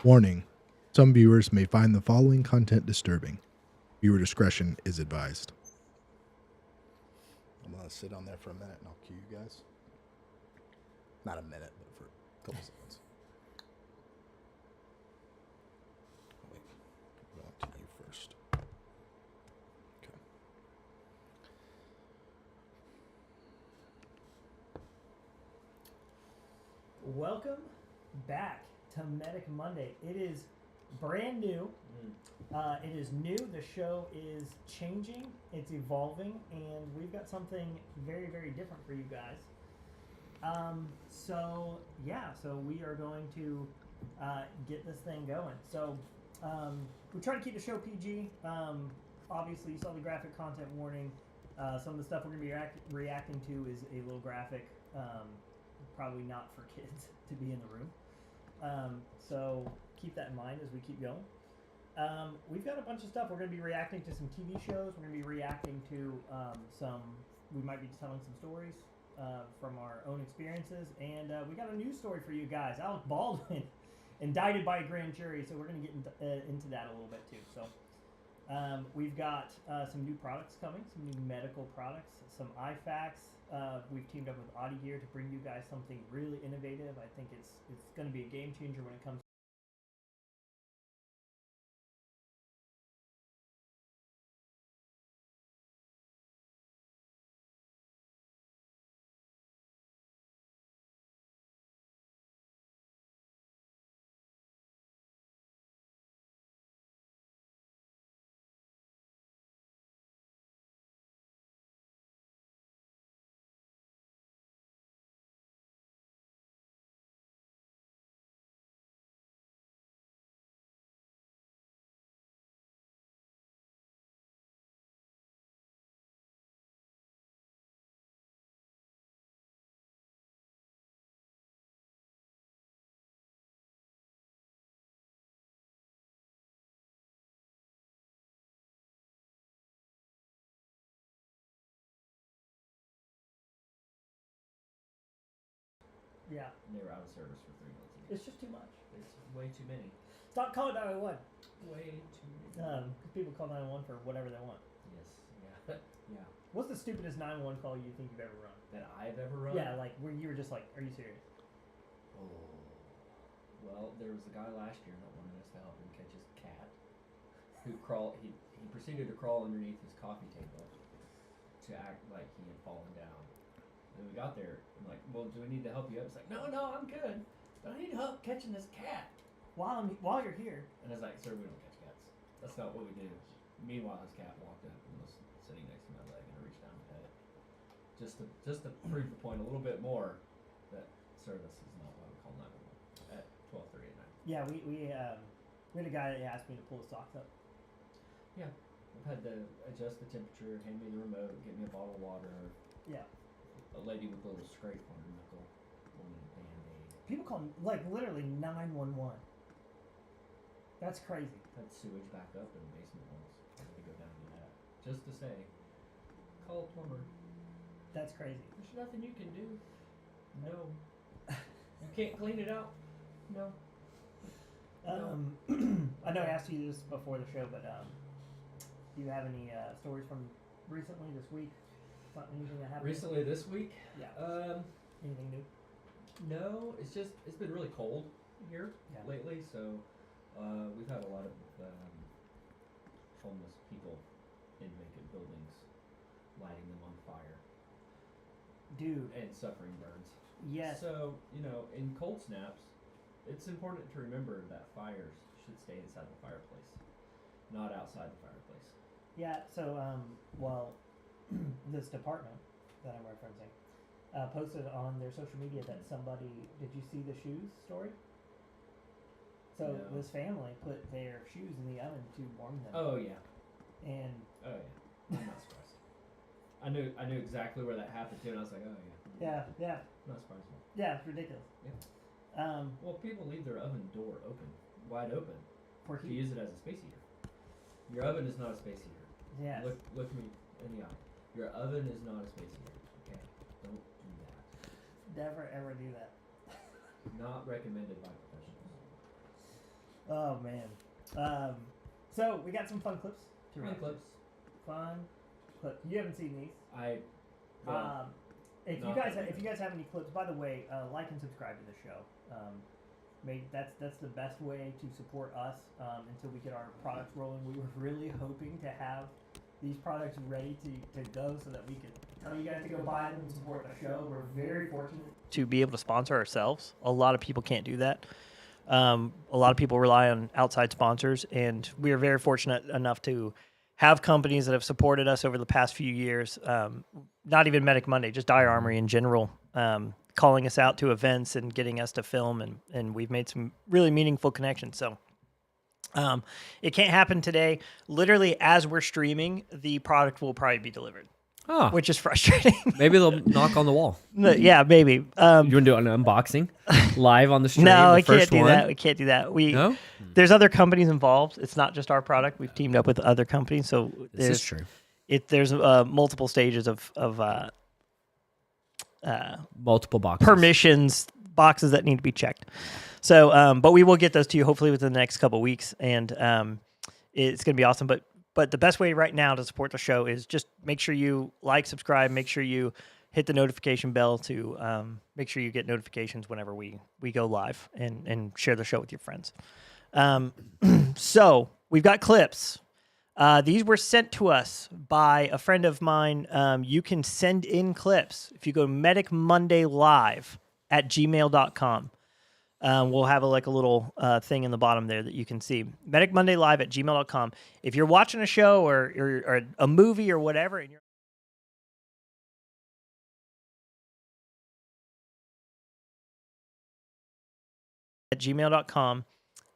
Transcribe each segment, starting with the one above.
Warning: some viewers may find the following content disturbing. Viewer discretion is advised. I'm going to sit on there for a minute and I'll cue you guys. Not a minute, but for a couple seconds. Wait, I'm going to you first. Okay. Welcome back to Medic Monday. It is brand new. It is new. The show is changing. It's evolving, and we've got something very, very different for you guys. So we are going to get this thing going. So we try to keep the show PG. Obviously, you saw the graphic content warning. Some of the stuff we're going to be reacting to is a little graphic. Probably not for kids to be in the room. So keep that in mind as we keep going. We've got a bunch of stuff. We're going to be reacting to some TV shows. We're going to be reacting to we might be telling some stories from our own experiences. And we got a news story for you guys. Alec Baldwin indicted by a grand jury. So we're going to get into that a little bit too. So we've got some new products coming, some new medical products, some IFACs. We've teamed up with Audi here to bring you guys something really innovative. I think it's going to be a game changer when it comes. Yeah. And they were out of service for 3 months. It's just too much. It's way too many. Stop calling 911. Way too many. Because people call 911 for whatever they want. Yes. Yeah. Yeah. What's the stupidest 911 call you think you've ever run? That I've ever run? Yeah, like where you were just like, are you serious? Oh. Well, there was a guy last year that wanted us to help him catch his cat, who he proceeded to crawl underneath his coffee table to act like he had fallen down. And we got there, and like, well, do we need to help you up? It's like, no, I'm good. But I need help catching this cat. While you're here. And I was like, sir, we don't catch cats. That's not what we do. Meanwhile, his cat walked up and was sitting next to my leg, and I reached down to pet it. Just to prove the point a little bit more that service is not what we call 911 at 12:30 at night. Yeah, we had a guy that asked me to pull his socks up. Yeah, I've had to adjust the temperature, hand me the remote, get me a bottle of water. Yeah. A lady with a little scrape on her knuckle, woman Band-Aid. People call like literally 911. That's crazy. Had sewage back up in the basement once. I had to go down to that just to say, call a plumber. That's crazy. There's nothing you can do. No. You can't clean it out. No. I know I asked you this before the show, but do you have any stories from recently this week? Anything that happened Recently this week? Yeah. Anything new? No, it's been really cold here lately, so we've had a lot of homeless people in vacant buildings, lighting them on fire. Dude. And suffering burns. Yes. So, in cold snaps, it's important to remember that fires should stay inside the fireplace, not outside the fireplace. Yeah, so, this department that I'm referencing posted on their social media that somebody, did you see the shoes story? So No. this family put their shoes in the oven to warm them. Oh yeah. And oh yeah. I'm not surprised. I knew exactly where that happened too, and I was like, oh yeah. Yeah. Not surprised. Yeah, it's ridiculous. Yeah. Well, people leave their oven door wide open, to use it as a space heater. Your oven is not a space heater. Yeah. Look me in the eye. Your oven is not a space heater. Okay, don't do that. Never ever do that. Not recommended by professionals. Oh man. So we got some fun clips to Fun read. clips. Fun clip. You haven't seen these. Well, If no. you guys have any clips, by the way, like and subscribe to the show. That's the best way to support us until we get our products rolling. We were really hoping to have these products ready to go so that we could tell you guys to go buy them and support the show. We're very fortunate to be able to sponsor ourselves. A lot of people can't do that. A lot of people rely on outside sponsors, and we are very fortunate enough to have companies that have supported us over the past few years. Not even Medic Monday, just Armory in general, calling us out to events and getting us to film, and we've made some really meaningful connections. So it can't happen today. Literally, as we're streaming, the product will probably be delivered, which is frustrating. Maybe they'll knock on the wall. Yeah, maybe. You want to do an unboxing live on the stream? No, the we can't first do one? that. We can't do that. No? There's other companies involved. It's not just our product. We've teamed up with other companies, so This is true. There's multiple stages of Multiple boxes. permissions boxes that need to be checked. So, but we will get those to you hopefully within the next couple of weeks, and it's going to be awesome. But the best way right now to support the show is just make sure you like, subscribe, make sure you hit the notification bell to make sure you get notifications whenever we go live, and share the show with your friends. So we've got clips. These were sent to us by a friend of mine. You can send in clips if you go to medicmondaylive@gmail.com. We'll have a little thing in the bottom there that you can see. medicmondaylive@gmail.com. If you're watching a show or a movie or whatever, and you're at gmail.com,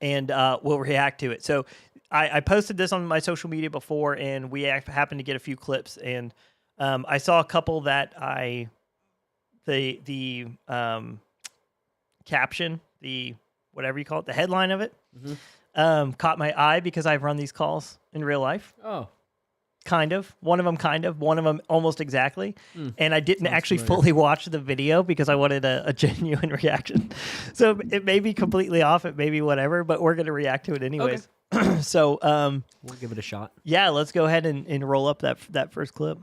and we'll react to it. So I posted this on my social media before, and we happened to get a few clips, and I saw a couple that the caption, the whatever you call it, the headline of it, caught my eye because I've run these calls in real life. Oh. Kind of. One of them almost exactly. And I didn't actually familiar. fully watch the video because I wanted a genuine reaction. So it may be completely off, it may be whatever, but we're going to react to it anyways. So, We'll give it a shot. yeah, let's go ahead and roll up that first clip.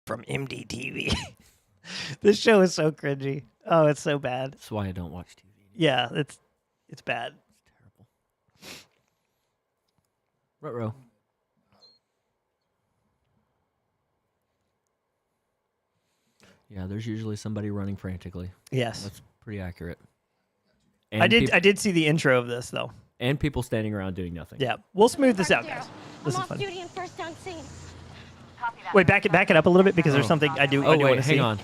From MDTV. This show is so cringy. Oh, it's so bad. That's why I don't watch TV. Yeah, it's bad. It's terrible. Ruh-roh. Yeah, there's usually somebody running frantically. Yes. That's pretty accurate. I did see the intro of this though. And people standing around doing nothing. Yeah. We'll smooth this out, guys. This I'm is off fun. duty and first on scene. Wait, back it up a little bit because there's something I do Oh, want wait, to see. hang on.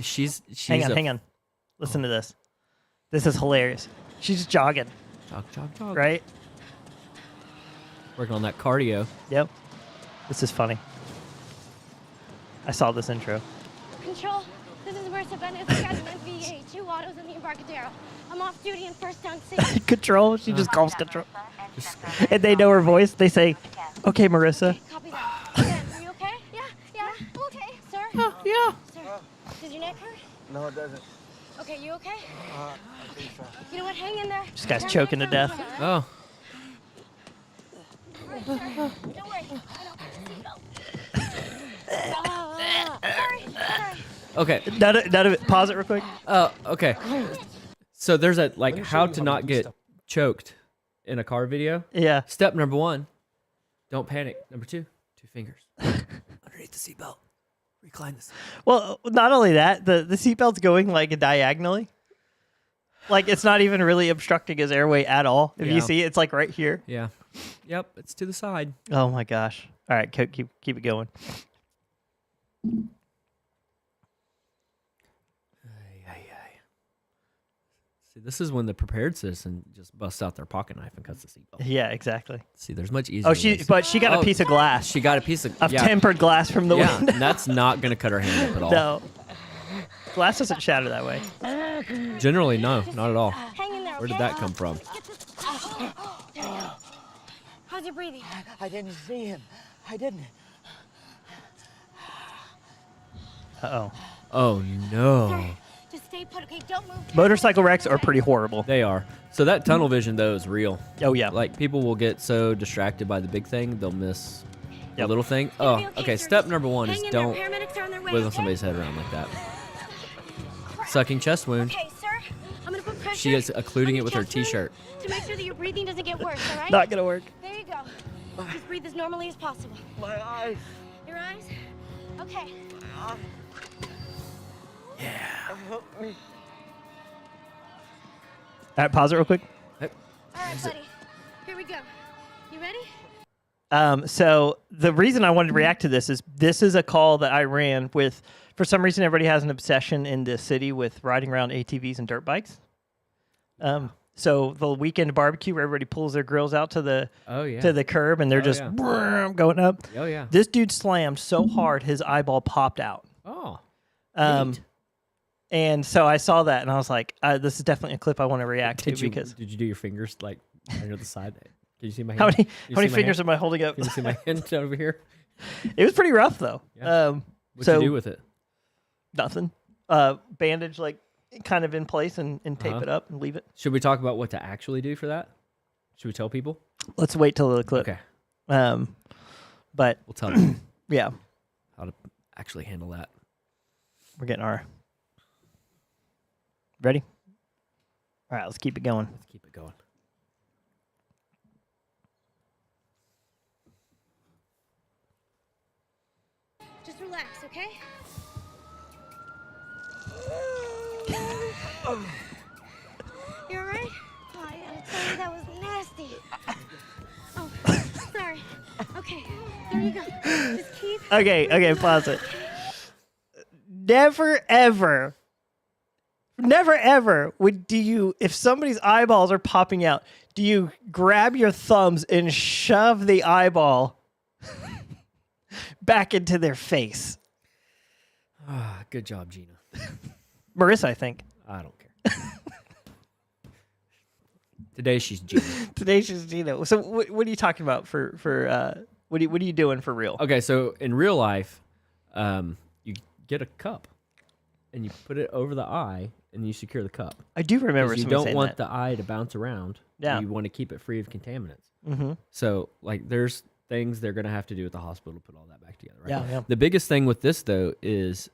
She's Hang on. Listen to this. This is hilarious. She's just jogging, Jog. right? Working on that cardio. Yep. This is funny. I saw this intro. Control, this is Marissa Bennett. I got an MVA, 2 autos in the Embarcadero. I'm off duty and first on scene. Control. She just calls control. And they know her voice. They say, "Okay, Marissa." Copy that. Yeah, are you okay? Yeah, I'm okay. Sir? Yeah. Sir, does your neck hurt? No, it doesn't. Okay, you okay? I think so. You know what, hang in there. This guy's Turn choking to right, death. turn right. Oh. Don't worry. Sorry. Okay. None of it. Pause it real quick. Oh, okay. So there's a how to not get choked in a car video. Yeah. Step number 1, don't panic. Number 2, 2 fingers underneath the seatbelt. Recline the seat. Well, not only that, the seatbelt's going diagonally. Like it's not even really obstructing his airway at all. If Yeah. you see, it's right here. Yeah. Yep. It's to the side. Oh my gosh! All right, keep it going. See, this is when the prepared citizen just busts out their pocket knife and cuts the seatbelt. Yeah, exactly. See, there's much easier. Oh, ways. but she got a Oh, piece of glass, She got a piece of of tempered glass from the yeah, window. and that's not going to cut her hand up at all. No. Glass doesn't shatter that way. Generally, no, not at all. Hang in there, Where did okay? that come from? There we go. How's your breathing? I didn't see him. I didn't. Uh-oh. Oh no. Sir, just stay put, okay? Don't move. Motorcycle wrecks are pretty horrible. They are. So that tunnel vision though is real. Oh, yeah. Like people will get so distracted by the big thing, they'll miss the Yep. little thing. It'll be Oh, okay, okay. sir. Step Just number one hang is in there. don't Paramedics are on their way, wiggle okay? somebody's head around like that. Sucking chest wound. Okay, sir. I'm gonna put pressure. She is occluding on it with her your chest wound t-shirt. to make sure that your breathing doesn't get worse. All right? Not gonna work. There you go. Just breathe as normally as possible. My eyes. Your eyes? Okay. Help me. All right, pause it real quick. All right, buddy. Here we go. You ready? So the reason I wanted to react to this is a call that I ran with. For some reason, everybody has an obsession in this city with riding around ATVs and dirt bikes. So the weekend barbecue where everybody pulls their grills out to the Oh yeah. to the curb and they're Oh, just yeah. going up. Oh yeah. This dude slammed so hard his eyeball popped out. Oh. Neat. And so I saw that and I was like, this is definitely a clip I want to react to because Did you do your fingers like under the side? Can you see my hand? how many Can you how many see my fingers hand? am I holding up? Can you see my hand over here? It was pretty rough though. Yeah. What'd so you do with it? nothing. Bandage like kind of in place and tape Uh-huh. it up and leave it. Should we talk about what to actually do for that? Should we tell people? Let's wait till the clip. Okay. But We'll tell them yeah, how to actually handle that. we're getting our ready. All right, let's keep it going. Let's keep it going. Just relax, okay? You all right? Oh, I gotta tell you, that was nasty. Oh, sorry. Okay, there you go. Just keep. Okay, pause it. Never ever do you, if somebody's eyeballs are popping out, do you grab your thumbs and shove the eyeball back into their face? Ah, good job, Gina. Marissa, I think. I don't care. Today she's Gina. Today she's Gino. So what are you talking about for what are you doing for real? Okay, so in real life, you get a cup and you put it over the eye and you secure the cup. I do remember 'Cause you somebody don't saying want that. the eye to bounce around. Yeah. You want to keep it free of contaminants. Mm-hmm. So, like, there's things they're going to have to do at the hospital to put all that back together, right? Yeah. The biggest thing with this, though, is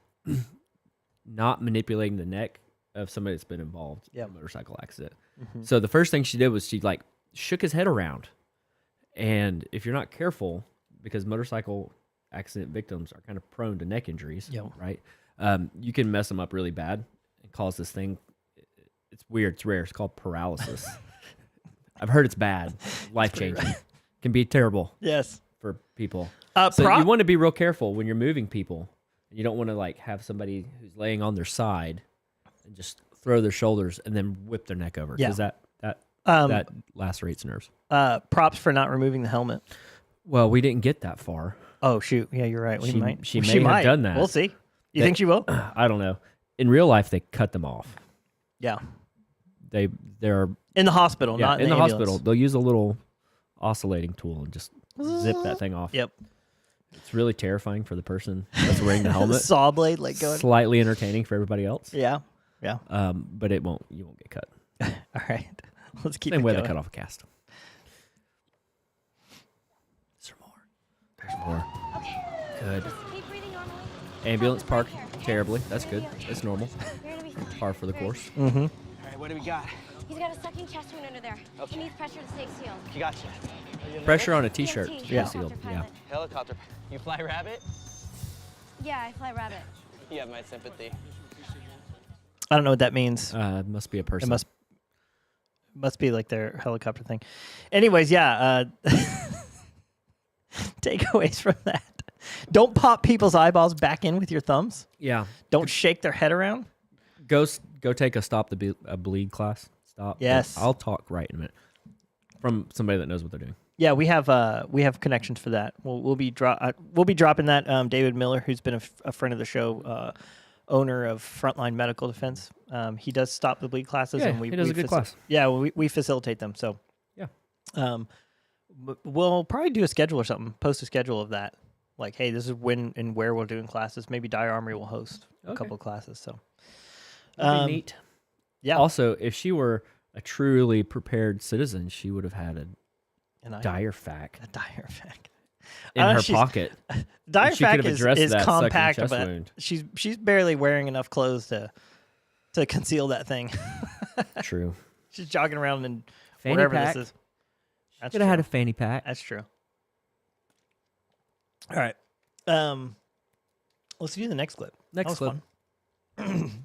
not manipulating the neck of somebody that's been involved in a motorcycle accident. Mm-hmm. So the first thing she did was she, like, shook his head around. And if you're not careful, because motorcycle accident victims are kind of prone to neck injuries, right? You can mess them up really bad and cause this thing. It's weird. It's rare. It's called paralysis. I've heard it's bad, life-changing. Can be terrible. Yes. For people. So you want to be real careful when you're moving people. You don't want to like have somebody who's laying on their side and just throw their shoulders and then whip their neck over because that lacerates nerves. Props for not removing the helmet. Well, we didn't get that far. Oh shoot! Yeah, you're right. She may have done that. We'll see. You think she will? I don't know. In real life, they cut them off. Yeah. They're in the hospital, not in the ambulance. hospital. They'll use a little oscillating tool and just zip that thing off. Yep. It's really terrifying for the person that's wearing the helmet. Saw blade, like going. Slightly entertaining for everybody else. Yeah. But you won't get cut. All right. Let's keep Same it way going. they cut off a cast. Is there more? There's more. Okay. Good. Just keep breathing normally. Ambulance Right parked here, okay? terribly. That's You're good. gonna be okay. That's normal. You're gonna be fine. Par for the Right. course. Mm-hmm. All right, what do we got? He's got a sucking chest wound under there. Okay. He needs pressure to stay sealed. You gotcha. Pressure on a t-shirt. TNT, Yeah. helicopter Sealed. Yeah. pilot. Helicopter. You fly rabbit? Yeah, I fly rabbit. You have my sympathy. I don't know what that means. It must be a person. It must be like their helicopter thing. Anyways, yeah. Takeaways from that. Don't pop people's eyeballs back in with your thumbs. Yeah. Don't shake their head around. Go take a stop the bleed class. Stop. Yes. I'll talk right in a minute. From somebody that knows what they're doing. Yeah, we have connections for that. We'll be dropping that. David Miller, who's been a friend of the show, owner of Frontline Medical Defense. He does Stop the Bleed classes, Yeah, and we he does a good class. Yeah, we facilitate them. So Yeah. We'll probably do a schedule or something. Post a schedule of that. Like, hey, this is when and where we're doing classes. Maybe Armory will host a couple of classes. So That'd be neat. Yeah. Also, if she were a truly prepared citizen, she would have had And a dire fac a dire fac in her she's- pocket. Dire She could fac have addressed is that sucking compact, chest but wound. she's barely wearing enough clothes to conceal that thing. True. She's jogging around in Fanny wherever pack. this is. That's Could have had a true. fanny pack. That's true. All right. Let's do the next clip. That Next was clip. fun.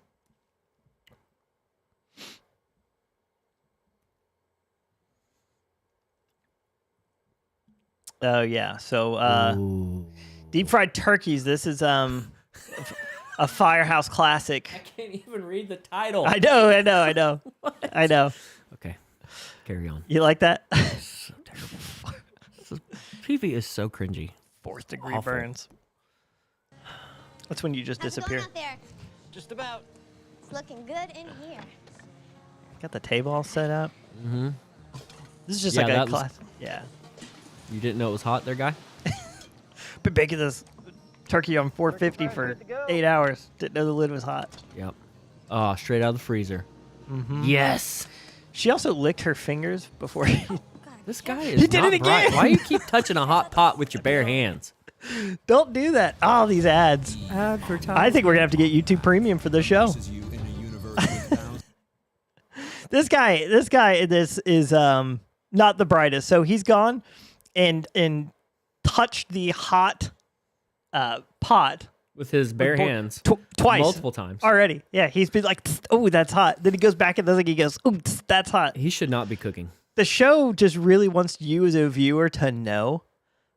Oh yeah. So Ooh. deep fried turkeys. This is a Firehouse classic. I can't even read the title. I know. I know. Okay. Carry on. You like that? So terrible. TV is so cringy. Fourth degree Awful. burns. That's when you just How's it disappear. going out there? Just about. It's looking good in here. Got the table all set up. Mm-hmm. This is just Yeah, like a that was- class. Yeah. You didn't know it was hot there, guy? Been baking this turkey on 450 for 8 hours. Didn't know the lid was hot. Yep. Oh, straight out of the freezer. Mm-hmm. Yes. She also licked her fingers before he... This guy is He did not it bright. again! Why you keep touching a hot pot with your bare hands? Don't do that. Oh, these ads. Advertise. I think we're going to have to get YouTube Premium for the show. This guy is not the brightest. So he's gone and touched the hot pot with his bare Bo- hands twice. multiple times. Already. Yeah, he's been like, oh, that's hot. Then he goes back and does like, he goes, oh, that's hot. He should not be cooking. The show just really wants you as a viewer to know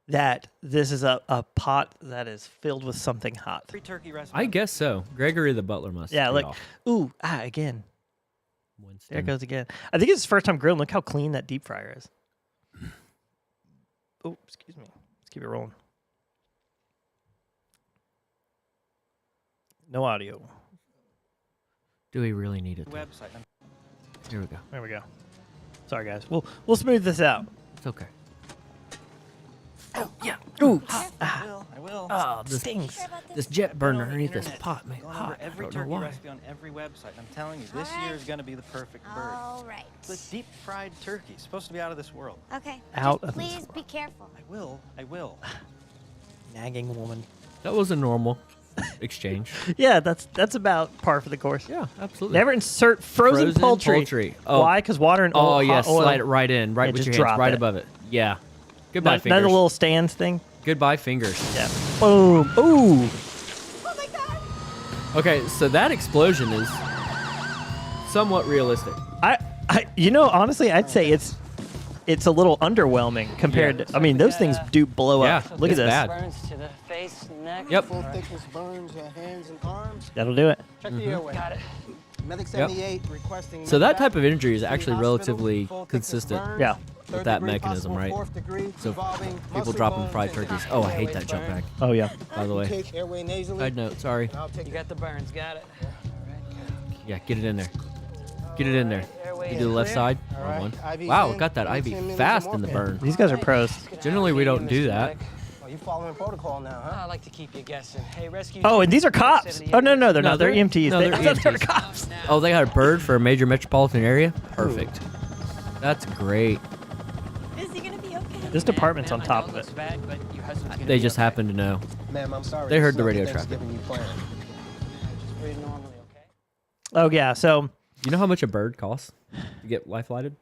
that this is a pot that is filled with something hot. Free turkey recipe. I guess so. Gregory the butler must. Yeah, be look. off. Ooh, again. Winston. There it goes again. I think it's his first time grilling. Look how clean that deep fryer is. Oh, excuse me. Let's keep it rolling. No audio. Do we really need it? Website. Here we go. There we go. Sorry, guys. We'll smooth this out. It's okay. Ooh, I will. Oh, this stings. Sure about this this? jet burner underneath this pot, man. Going Hot. over every I don't know turkey why. recipe on every website. I'm telling you, this All year right. is going to be the perfect bird. All right. It's a deep fried turkey. It's supposed to be out of this world. Okay. Out Just of this please be careful. I will. Nagging woman. That was a normal exchange. Yeah, that's about par for the course. Yeah, absolutely. Never insert frozen poultry. Oh. Why? Because water and Oh, oil, yes. hot oil. Slide it right in, right Yeah, with just your drop hands, right it. above it. Yeah. Goodbye, None of fingers. the little stands thing. Goodbye, fingers. Yeah. Boom. Ooh. Oh my God. Okay, so that explosion is somewhat realistic. Honestly, I'd say it's a little underwhelming compared to. I mean, those things do blow up. Yeah, Look at it's this. bad. Burns to the face, neck. Yep. Full thickness burns, hands and arms. That'll do it. Check the airway. Got it. Medic 78 requesting. So that medevac. type of injury is actually Hospital, relatively full thickness consistent burns, Yeah. third with that degree, mechanism, possible right? fourth degree, So involving people muscle dropping bones fried and turkeys. distal Oh, I hate airway that jump burn. back. Oh yeah. By the way. Take airway nasally. Side note, sorry. I'll take You it. got the burns. Got it. Yeah, get it in there. Get it in there. Airway You do the left clear. side. All Wrong right, one. IV's Wow, in. got that 10 IV minutes fast of in the morphine. burn. These guys are pros. Generally, we don't do that. Oh, you following protocol now, huh? I like to keep you guessing. Hey, rescue. Oh, and these are cops. Oh no, they're No, not. They're they're- EMTs. no, They- they're I thought they were EMTs. cops. Oh, they got a bird for a major metropolitan area? Perfect. That's great. Is he gonna be okay? This department's on top of it. They just happen to know. Ma'am, I'm sorry. They this heard is the not radio Thanksgiving you planned. Normally, okay? Oh yeah. So, You know how much a bird costs to get life flighted?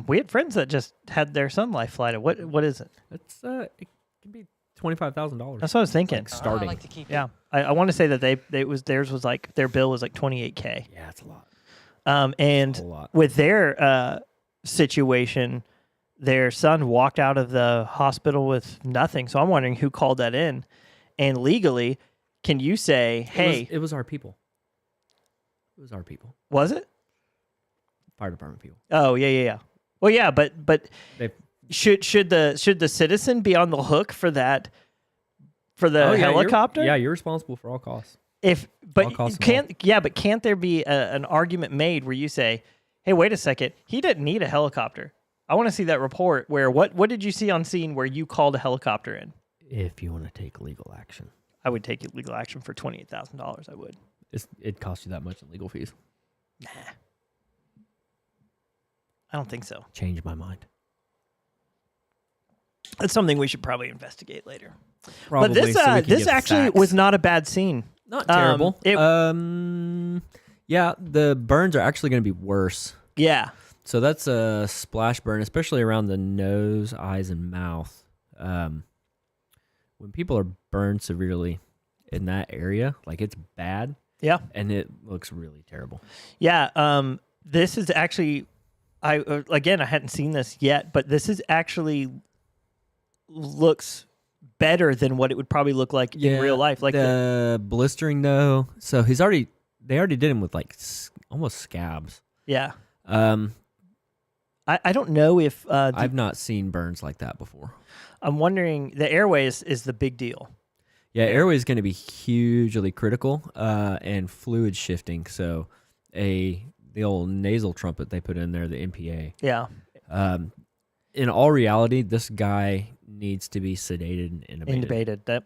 we had friends that just had their son life flighted. What is it? It's it can be $25,000. That's what I was thinking. Like starting. I like to keep Yeah, I want to say that theirs was like their bill was like $28K. Yeah, it's a lot. And A lot. with their situation, their son walked out of the hospital with nothing. So I'm wondering who called that in, and legally, can you say, "Hey, It was our people. It was our people. was it?" Fire department people. Oh yeah. Well, yeah, but They should the citizen be on the hook for that for the Oh, yeah, you're- helicopter? Yeah, you're responsible for all costs. All costs but can't there be an argument made where you say, hey, wait a second, he didn't need a helicopter. I want to see that report where what did you see on scene where you called a helicopter in? If you want to take legal action. I would take legal action for $28,000. I would. It costs you that much in legal fees. Nah. I don't think so. Change my mind. That's something we should probably investigate later. Probably, but this so we can this give actually facts. was not a bad scene. Not terrible. It- Yeah, the burns are actually going to be worse. Yeah. So that's a splash burn, especially around the nose, eyes, and mouth. When people are burned severely in that area, like it's bad. Yeah. And it looks really terrible. Yeah. This is actually, I hadn't seen this yet, but this is actually looks better than what it would probably look like in real life. Like the blistering though. So they already did him with like almost scabs. Yeah. I don't know if I've not seen burns like that before. I'm wondering, the airway is the big deal. Yeah, airway is going to be hugely critical, and fluid shifting. So, the old nasal trumpet they put in there, the MPA. Yeah. In all reality, this guy needs to be sedated and intubated. That.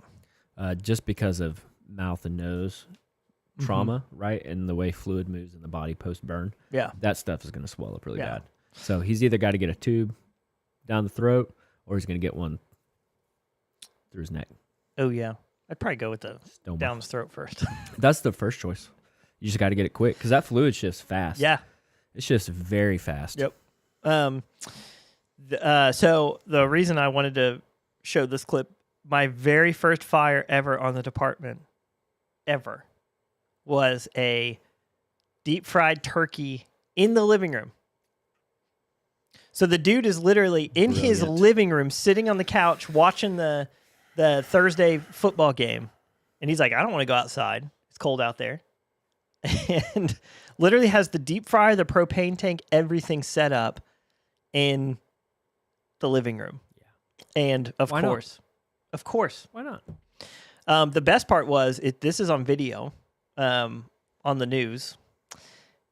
Just because of mouth and nose trauma, right, and the way fluid moves in the body post burn. Yeah. That stuff is going to swell up really bad. So he's either got to get a tube down the throat, or he's going to get one through his neck. Oh yeah. I'd probably go with the Stoma. down his throat first. That's the first choice. You just got to get it quick because that fluid shifts fast. Yeah. It shifts very fast. Yep. So the reason I wanted to show this clip, my very first fire ever on the department, ever, was a deep fried turkey in the living room. So the dude is literally in his living room, sitting on the couch, watching the Thursday football game. And he's like, I don't want to go outside. It's cold out there. And literally has the deep fryer, the propane tank, everything set up in the living room. Yeah. And of course. Why not? The best part was, this is on video on the news.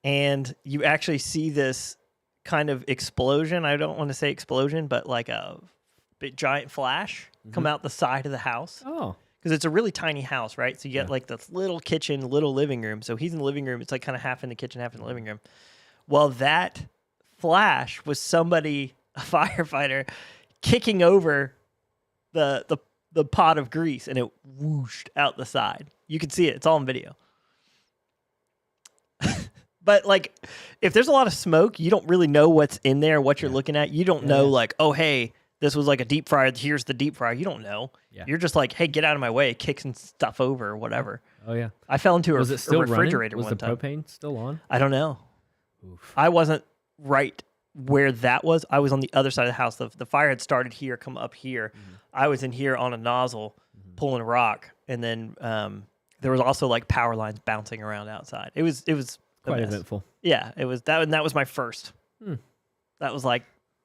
And you actually see this kind of explosion. I don't want to say explosion, but like a big giant flash come out the side of the house. Oh. Because it's a really tiny house, right? So you get like this little kitchen, little living room. So he's in the living room. It's like kind of half in the kitchen, half in the living room. Well, that flash was somebody, a firefighter, kicking over the pot of grease, and it whooshed out the side. You can see it. It's all on video. But like, if there's a lot of smoke, you don't really know what's in there, what you're looking at. You don't know, like, oh, hey, this was like a deep fryer. Here's the deep fryer. You don't know. Yeah. You're just like, hey, get out of my way. Kicks and stuff over or whatever. Oh, yeah. I fell into a running? refrigerator Was one time. Was the propane still on? I don't know. Oof. I wasn't right where that was. I was on the other side of the house. The fire had started here, come up here. I was in here on a nozzle pulling a rock. And then there was also like power lines bouncing around outside. It was quite eventful. Yeah, it was that, and that was my first. That was like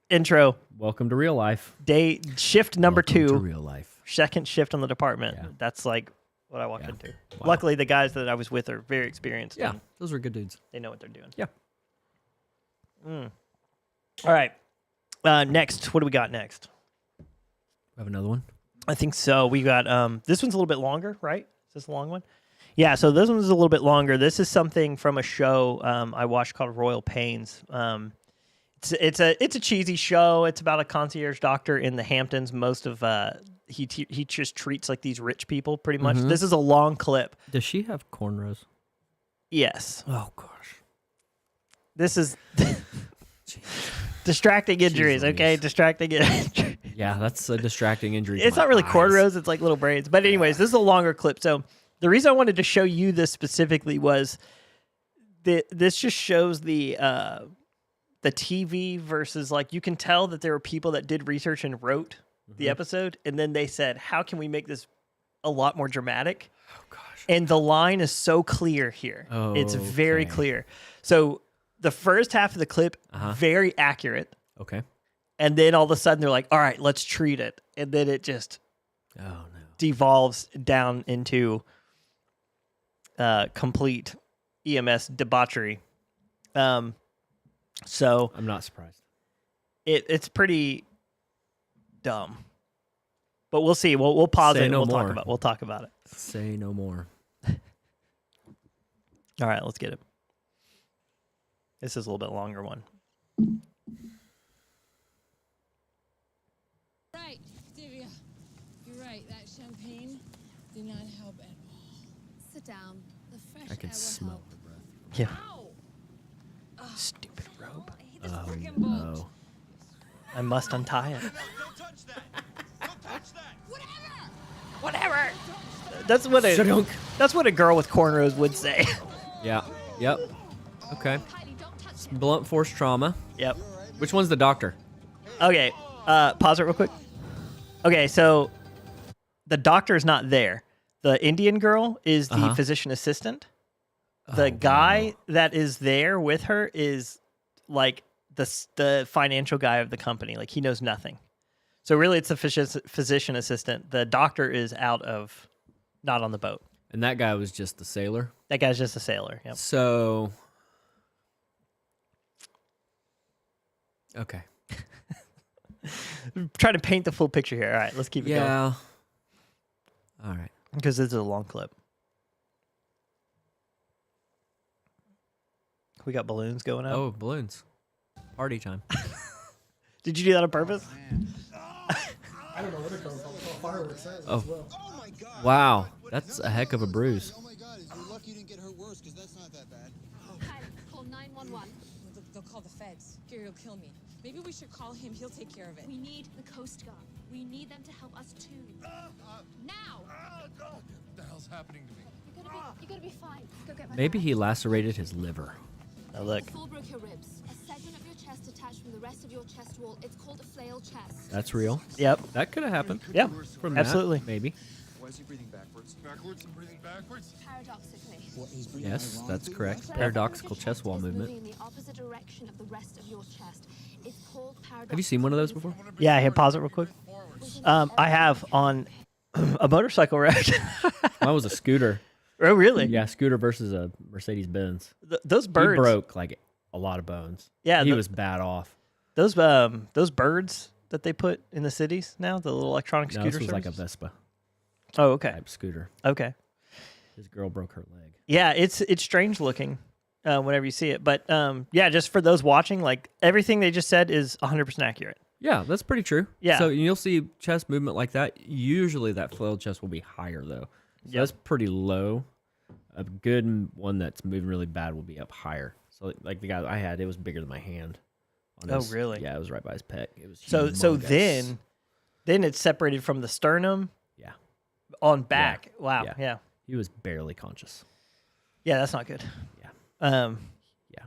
intro. Welcome to real life. Day shift number Welcome 2. to real life. Second shift on the department. Yeah. That's like what I walked into. Wow. Luckily, the guys that I was with are very experienced. Yeah, and those were good dudes. they know what they're doing. Yeah. All right. Next, what do we got next? Have another one? I think so. We got this one's a little bit longer, right? Is this a long one? Yeah, so this one's a little bit longer. This is something from a show I watched called Royal Pains. It's a cheesy show. It's about a concierge doctor in the Hamptons. Most of he just treats like these rich people pretty much. This is a long clip. Does she have cornrows? Yes. Oh gosh. This is distracting injuries. Okay, distracting injuries. Yeah, that's a distracting injury. It's not really cornrows. It's like little braids. But anyways, this is a longer clip. So the reason I wanted to show you this specifically was this just shows the TV versus, like, you can tell that there were people that did research and wrote the episode, and then they said, how can we make this a lot more dramatic? Oh gosh. And the line is so clear here. Oh, it's very clear. So the first half of the clip, very accurate. Okay. And then all of a sudden they're like, all right, let's treat it. And then it just devolves down into complete EMS debauchery. So I'm not surprised. it's pretty dumb. But we'll see. We'll pause Say it and no we'll more. talk about it. Say no more. All right, let's get it. This is a little bit longer one. Right, Divya. You're right. That champagne did not help at all. Sit down. The fresh I can air will smell help. the breath. Yeah. Ow! Stupid robe. I hate this Oh freaking boat. no. I must untie it. Whatever. That's what Shadunk. that's what a girl with cornrows would say. Yeah. Yep. Okay. Blunt force trauma. Yep. Which one's the doctor? Okay. Pause it real quick. Okay, so the doctor is not there. The Indian girl is the physician assistant. The Oh, guy wow. that is there with her is like the financial guy of the company. Like he knows nothing. So really, it's the physician assistant. The doctor is not on the boat. And that guy was just the sailor. That guy's just a sailor. Yep. So. Okay. Trying to paint the full picture here. All right, let's keep it going. Yeah. All right. Because this is a long clip. We got balloons going up. Oh, balloons. Party time. Did you do that on purpose? I don't know where they're coming from. Fireworks as Oh. well. my God. Wow. That's a heck of a bruise. Oh my God. You're lucky you didn't get hurt worse, because that's not that bad. Call 911. They'll call the feds. Gary will kill me. Maybe we should call him. He'll take care of it. We need the Coast Guard. We need them to help us too. Now! What the hell's happening to me? You're gonna be fine. Go get my Maybe bag. he lacerated his liver. Oh, look. Fall broke your ribs. A segment of your chest detached from the rest of your chest wall. It's called a flail chest. That's real. Yep. That could have happened. Yep. From that, Absolutely. maybe. Why is he breathing backwards? Backwards? I'm breathing backwards? Paradoxically. Yes, that's correct. Paradoxical chest wall movement. Moving in the opposite direction of the rest of your chest. It's called paradoxical. Have you seen one of those before? Yeah, here, pause it real quick. I have on a motorcycle wreck. Mine was a scooter. Oh, really? Yeah, scooter versus a Mercedes Benz. Those birds. He broke like a lot of bones. Yeah, he was bad off. Those birds that they put in the cities now, the little electronic No, scooter this was like a services? Vespa Oh, okay. type scooter. Okay. His girl broke her leg. Yeah, it's strange looking whenever you see it. But yeah, just for those watching, like everything they just said is 100% accurate. Yeah, that's pretty true. Yeah. So you'll see chest movement like that. Usually that flailed chest will be higher though. So Yep. that's pretty low. A good one that's moving really bad will be up higher. So like the guy I had, it was bigger than my hand. On Oh, his- really? Yeah, it was right by his pec. It was So humongous. then it's separated from the sternum Yeah. on back. Wow. Yeah. Yeah. He was barely conscious. Yeah, that's not good. Yeah. Yeah.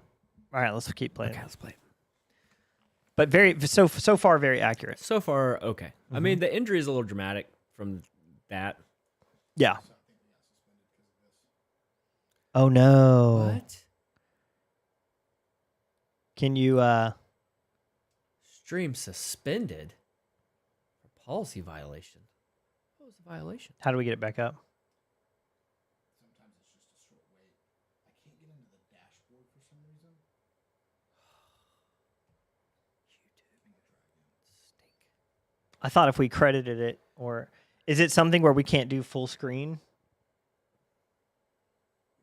All right, let's keep playing. Okay, let's play. But so far very accurate. So far, okay. I mean, the injury is a little dramatic from that. Yeah. Oh no. What? Can you Stream suspended for policy violation. What was the violation? how do we get it back up? Sometimes it's just a short wait. I can't get into the dashboard for some reason. I thought if we credited it, or is it something where we can't do full screen?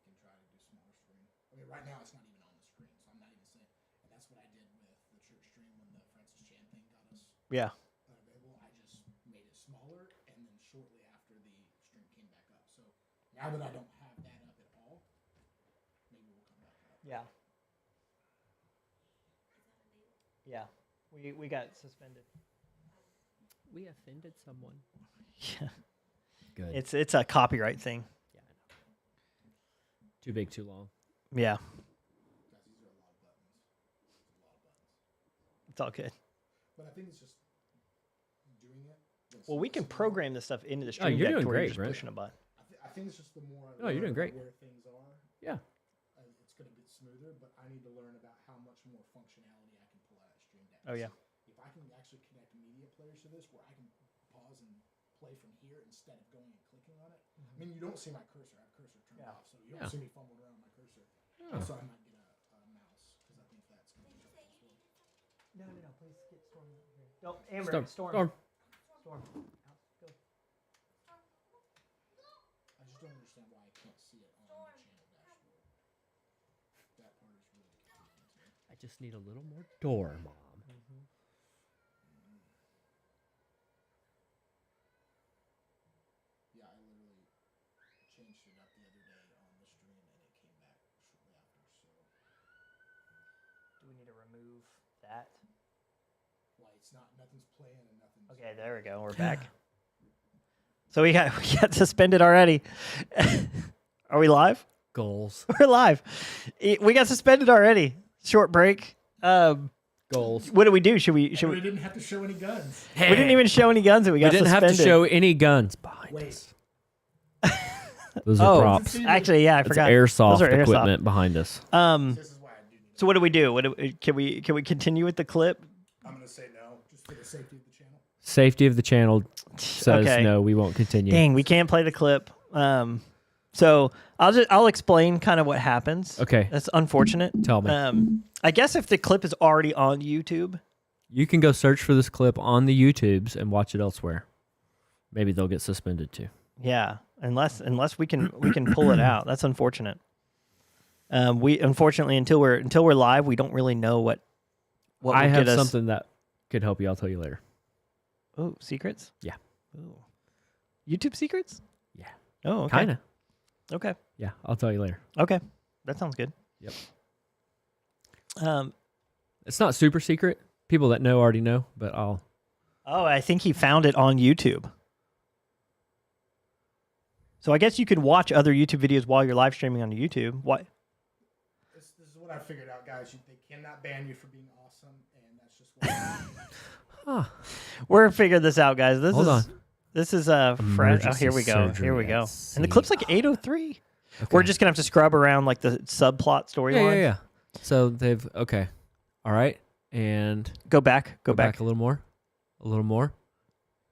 We can try to do smaller screen. Okay, right now it's not even on the screen, so I'm not even saying. And that's what I did with the church stream when the Francis Chan thing got us Yeah. unavailable. I just made it smaller, and then shortly after the stream came back up. So now that I don't have that up at all, maybe we'll come back up. Yeah. Yeah. We got suspended. We offended someone. Yeah. Good. It's a copyright thing. Yeah, I know. Too big, too long. Yeah. Guys, these are a lot of buttons. It's a lot of buttons. It's all good. But I think it's just doing it. Well, we can program this stuff into the Oh, stream you're deck doing to where you're great, just Brent. pushing a button. I think it's just the more I Oh, you're doing learn great. where things are, Yeah. it's going to get smoother. But I need to learn about how much more functionality I can pull out of Stream Deck. Oh, yeah. If I can actually connect media players to this, where I can pause and play from here instead of going and clicking on it. I mean, you don't see my cursor. I have cursor turned off, so you don't see me fumbling around my cursor. Also, I might get a mouse because I think that's going to be helpful as well. No, please get Storm out here. No, Amber, Storm. Storm. Go. I just don't understand why I can't see it on the channel dashboard. That part is really confusing to me. I just need a little more door, Mom. Yeah, I literally changed it up the other day on the stream and it came back shortly after. So Do we need to remove that? why it's not nothing's playing and nothing's Okay, there we go. We're back. So we got suspended already. Are we live? Goals. We're live. We got suspended already. Short break. Goals. What do we do? Should we? We didn't have to show any guns. We didn't even show any guns, and we got We didn't suspended. have to show any guns behind us. Those are props. Actually, yeah, I It's forgot. airsoft Those are equipment behind us. This is why I do need So what do we do? Can we continue with the clip? I'm going to say no, just for the safety of the channel. Safety of the channel says Okay. no, we won't continue. Dang, we can't play the clip. So I'll explain kind of what happens. Okay. That's unfortunate. Tell me. I guess if the clip is already on YouTube. You can go search for this clip on the YouTubes and watch it elsewhere. Maybe they'll get suspended too. Yeah, unless we can pull it out. That's unfortunate. We unfortunately until we're live, we don't really know what I will have get us. something that could help you. I'll tell you later. Oh, secrets? Yeah. Ooh. YouTube secrets? Yeah. Oh, okay. Kind of. Okay. Yeah, I'll tell you later. Okay. That sounds good. Yep. Um. It's not super secret. People that know already know, but I'll. Oh, I think he found it on YouTube. So I guess you could watch other YouTube videos while you're live streaming on YouTube. What? This is what I figured out, guys. They cannot ban you for being awesome, and that's just what We're figuring this out, guys. Hold on. This is fresh. Oh, here we go. Emergency Here we go. surgery And the clip's like 8:03. Okay. We're just gonna have to scrub around like the subplot storyline. Yeah. So they've okay. All right, and Go back. go back a little more,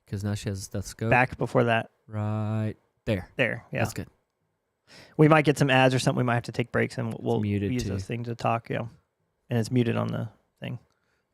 because now she has a stethoscope. Back before that. Right there. There. Yeah. That's good. We might get some ads or something. We might have to take breaks and we'll muted use too. those things to talk. Yeah. And it's muted on the thing.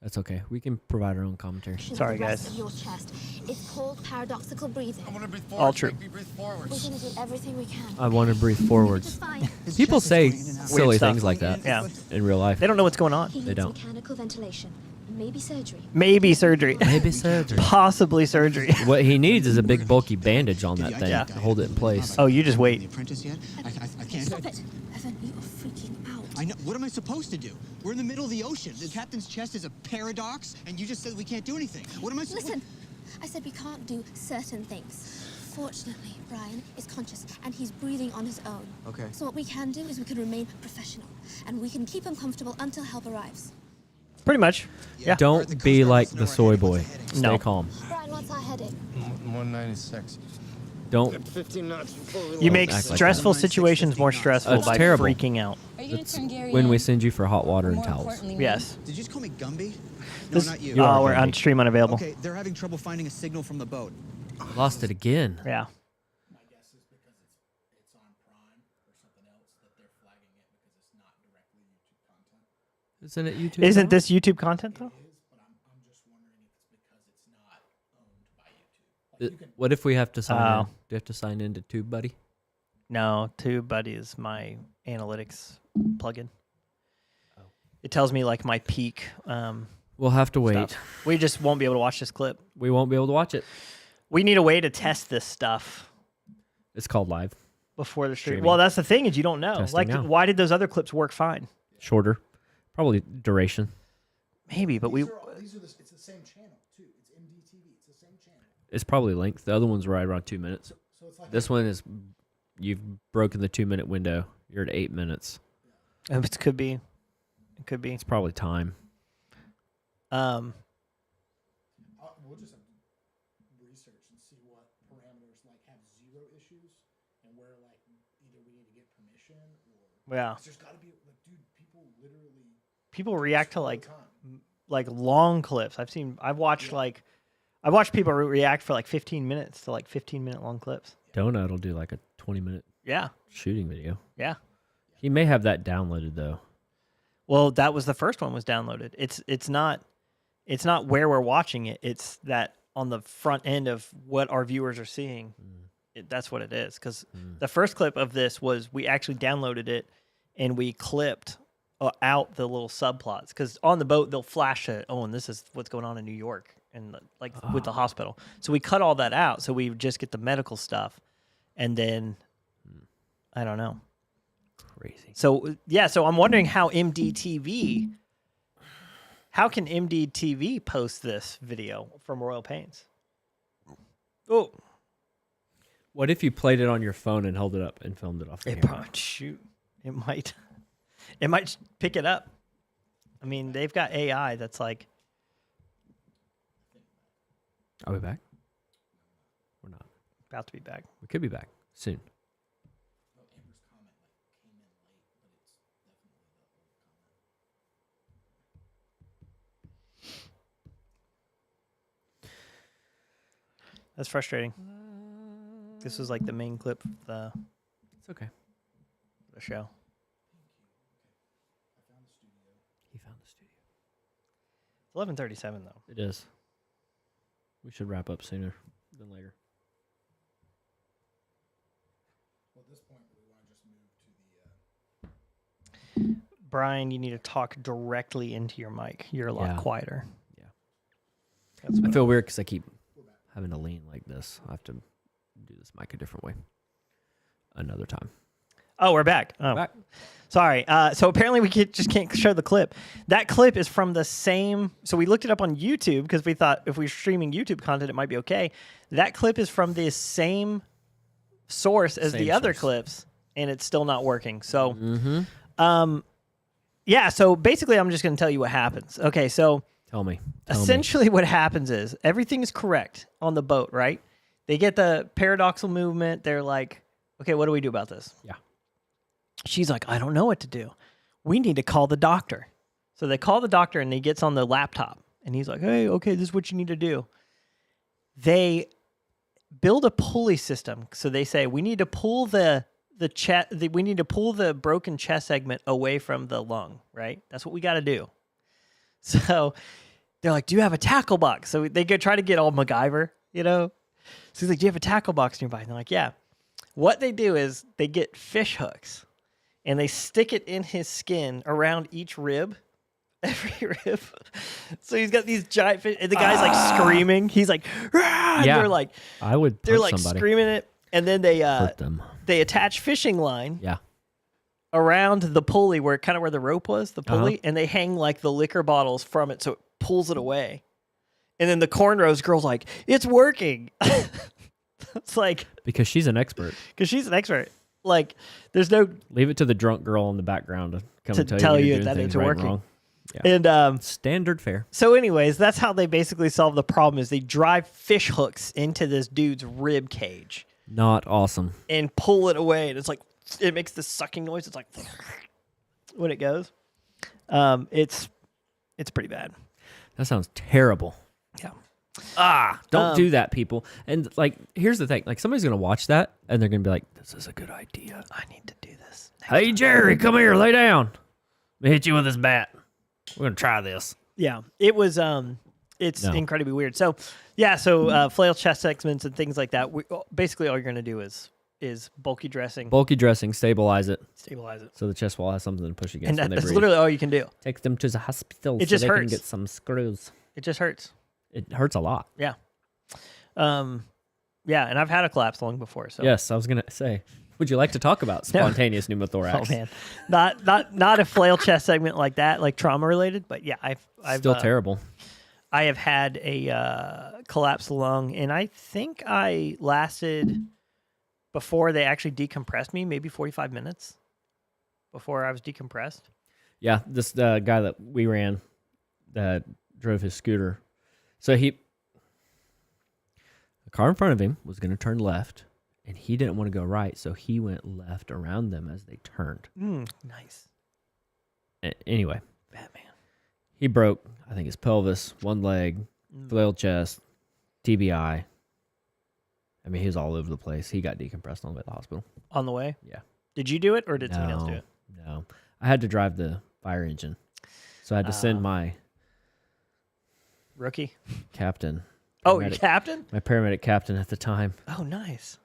That's okay. We can provide our own commentary. Sorry, The rest guys. of your chest. It's called paradoxical breathing. I want to breathe All forward. true. Make me breathe We're forwards. gonna do everything we can. I want to breathe It's forwards. fine. People say Weird silly stuff. things like that Yeah. in real life. They don't know what's going on. He They needs don't. mechanical ventilation. Maybe surgery. Maybe surgery. Maybe surgery. Possibly surgery. What he needs is a big bulky bandage on that Yeah. thing Yeah. to hold it in place. Oh, you just The wait. apprentice yet? I can't. Stop it. Evan, you are freaking out. I know. What am I supposed to do? We're in the middle of the ocean. The captain's chest is a paradox, and you just said we can't do anything. What am I supposed? Listen, I said we can't do certain things. Fortunately, Brian is conscious and he's breathing on his own. Okay. So what we can do is we can remain professional and we can keep him comfortable until help arrives. Pretty much. Yeah. Don't be like the soy boy. Stay No. calm. Brian, what's our heading? 196. Don't. 15 knots before we You make act like stressful that. situations more stressful That's by terrible. freaking out. Are you gonna It's turn Gary when we in? send you for hot water Or and more towels. importantly, me? Yes. Did you just call me Gumby? No, This, not you. You are oh, we're on Gumby. stream unavailable. Okay, they're having trouble finding a signal from the boat. Lost it again. Yeah. My guess is because it's on Prime or something else that they're flagging it because it's not directly YouTube content. Isn't it YouTube? Isn't now? this YouTube content though? It is, but I'm just wondering if it's because it's not owned by YouTube. Like you can, What if we have to sign Oh. in? Do you have to sign into TubeBuddy? No, TubeBuddy is my analytics plugin. Oh. It tells me like my peak. We'll have to wait. Stuff. We just won't be able to watch this clip. We won't be able to watch it. We need a way to test this stuff It's called live. before the stream. Streaming. Well, that's the thing is you don't know. Testing Like, now. why did those other clips work fine? Shorter. Probably duration. Maybe, but we. these are it's the same channel too. It's MDTV. It's the same channel. It's probably length. The other one's right around 2 minutes. So it's like This one is, you've broken the 2 minute window. You're at 8 minutes. It could be. It could be. It's probably time. We'll just have to research and see what parameters like have zero issues and where like either we need to get permission or Yeah. there's got to be like dude, people literally People react to all the like time. long clips. I've watched like I watched people react for like 15 minutes to like 15-minute long clips. Donut will do like a 20-minute Yeah. shooting video. Yeah. He may have that downloaded though. Well, that was the first one was downloaded. It's not where we're watching it. It's that on the front end of what our viewers are seeing. That's what it is. Because the first clip of this was we actually downloaded it and we clipped out the little subplots. Because on the boat they'll flash it. Oh, and this is what's going on in New York and like with the hospital. So we cut all that out. So we just get the medical stuff, and then I don't know. Crazy. So yeah, so I'm wondering how MDTV. How can MDTV post this video from Royal Pains? Oh, What if you played it on your phone and held it up and filmed it off? it probably shoot. It might pick it up. I mean, they've got AI that's like. Are we back? We're not. About to be back. We could be back soon. That's frustrating. This was like the main clip of It's okay. the show. He found the studio. 11:37 though. It is. We should wrap up sooner than later. Well, at this point, we want to just move to the. Brian, you need to talk directly into your mic. You're a lot quieter. Yeah. That's I what feel weird because I keep having to lean like this. I have to do this mic a different way. Another time. Oh, we're back. Oh, Back. sorry. So apparently we just can't show the clip. That clip is from the same. So we looked it up on YouTube because we thought if we were streaming YouTube content, it might be okay. That clip is from the same source as the other clips, and it's still not working. So, yeah. So basically, I'm just going to tell you what happens. Okay. So Tell me. essentially, what happens is everything is correct on the boat, right? They get the paradoxal movement. They're like, okay, what do we do about this? Yeah. She's like, I don't know what to do. We need to call the doctor. So they call the doctor and he gets on the laptop and he's like, hey, okay, this is what you need to do. They build a pulley system. So they say, we need to pull we need to pull the broken chest segment away from the lung, right? That's what we got to do. So they're like, do you have a tackle box? So they go try to get all MacGyver, you know? So he's like, do you have a tackle box nearby? And they're like, yeah. What they do is they get fish hooks and they stick it in his skin around each rib, every rib. So he's got these giant fish, and the guy's like screaming. He's like, "Rah!" And they're like, I would. They're like somebody. screaming it, and then Hurt them. they attach fishing line Yeah. around the pulley where the rope was, the pulley, and they hang like the liquor bottles from it, so it pulls it away. And then the cornrows girl's like, it's working. It's like Because she's an expert. because she's an expert. Like, there's no Leave it to the drunk girl in the background to come To and tell when you you're doing that things it's right and working. wrong. Yeah. and Standard fare. so anyways, that's how they basically solve the problem is they drive fish hooks into this dude's rib cage Not awesome. and pull it away, and it's like it makes this sucking noise. It's like when it goes. It's pretty bad. That sounds terrible. Yeah. Don't do that, people. And like, here's the thing: like, somebody's gonna watch that and they're gonna be like, "This is a good idea. I need to do this. Hey, Jerry, come here, lay down. Let me hit you with this bat. We're gonna try this." Yeah, it was. It's incredibly weird. So, yeah. So, flail chest segments and things like that. Basically, all you're gonna do is bulky dressing, Stabilize it, stabilize it, so the chest wall has something to push against and when they that's breathe. literally all you can do. Take them to the hospital It so just they can hurts. get some screws. It just hurts. It hurts a lot. Yeah. Yeah, and I've had a collapse lung before. So Yes, I was gonna say. Would you like to talk about spontaneous pneumothorax? Oh man, not a flail chest segment like that, like trauma related. But yeah, I've Still terrible. I have had a collapsed lung, and I think I lasted before they actually decompressed me, maybe 45 minutes before I was decompressed. Yeah, this guy that we ran that drove his scooter. So the car in front of him was going to turn left, and he didn't want to go right, so he went left around them as they turned. Nice. Anyway, Batman. he broke, I think, his pelvis, one leg, flail chest, TBI. I mean, he was all over the place. He got decompressed on the way to the hospital. On the way? Yeah. Did you do it or did someone else do it? No. I had to drive the fire engine. So I had to send my rookie captain. Oh, your captain? My paramedic captain at the time. Oh, nice.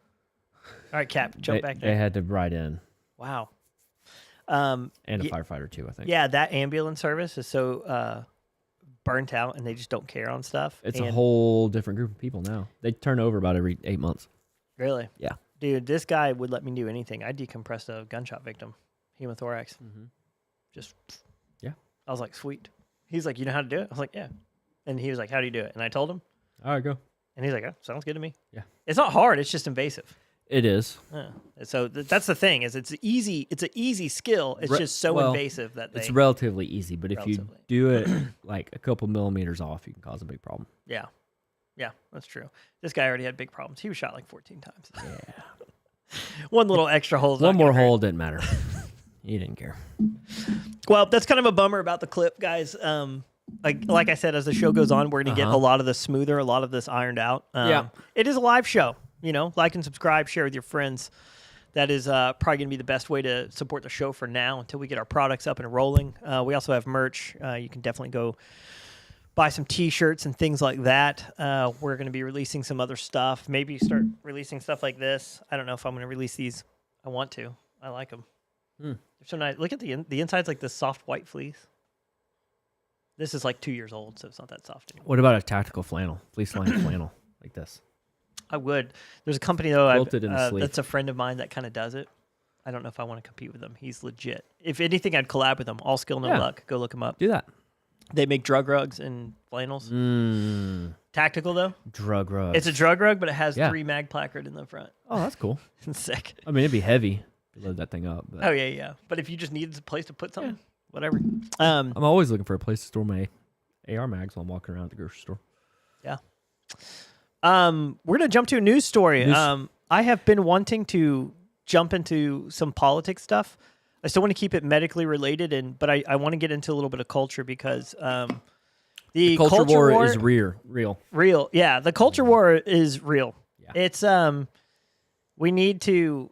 All right, Cap, jump back there. They had to ride in. Wow. And a firefighter too, I think. Yeah, that ambulance service is so burnt out, and they just don't care on stuff. It's a whole different group of people now. They turn over about every 8 months. Really? Yeah. Dude, this guy would let me do anything. I decompressed a gunshot victim, hemothorax. Just, yeah. I was like, sweet. He's like, you know how to do it? I was like, yeah. And he was like, how do you do it? And I told him. All right, go. And he's like, oh, sounds good to me. Yeah. It's not hard. It's just invasive. It is. Yeah. So that's the thing is it's easy. It's an easy skill. It's just so invasive that it's relatively easy. But if you do it like a couple millimeters off, you can cause a big problem. Yeah. Yeah, that's true. This guy already had big problems. He was shot like 14 times. Yeah. One little extra hole. One more hole didn't matter. He didn't care. Well, that's kind of a bummer about the clip, guys. Like I said, as the show goes on, we're going to get a lot of this smoother, a lot of this ironed out. Yeah. It is a live show. You know, like and subscribe, share with your friends. That is probably going to be the best way to support the show for now until we get our products up and rolling. We also have merch. You can definitely go buy some T-shirts and things like that. We're going to be releasing some other stuff. Maybe start releasing stuff like this. I don't know if I'm going to release these. I want to. I like them. They're so nice. Look at the inside's like this soft white fleece. This is like 2 years old, so it's not that soft anymore. What about a tactical flannel, fleece lined flannel like this? I would. There's a company though that's a friend of mine that kind of does it. I don't know if I want to compete with them. He's legit. If anything, I'd collab with them. All skill, no luck. Go look them up. Do that. They make drug rugs and flannels. Tactical though. Drug rug. It's a drug rug, but it has 3 mag placard in the front. Oh, that's cool. Sick. I mean, it'd be heavy if you load that thing up. But. Oh yeah. But if you just needed a place to put something, whatever. I'm always looking for a place to store my AR mags while I'm walking around at the grocery store. Yeah. We're gonna jump to a news story. I have been wanting to jump into some politics stuff. I still want to keep it medically related, but I want to get into a little bit of culture because the culture war is real. Real, yeah. The culture war is real. Yeah. It's we need to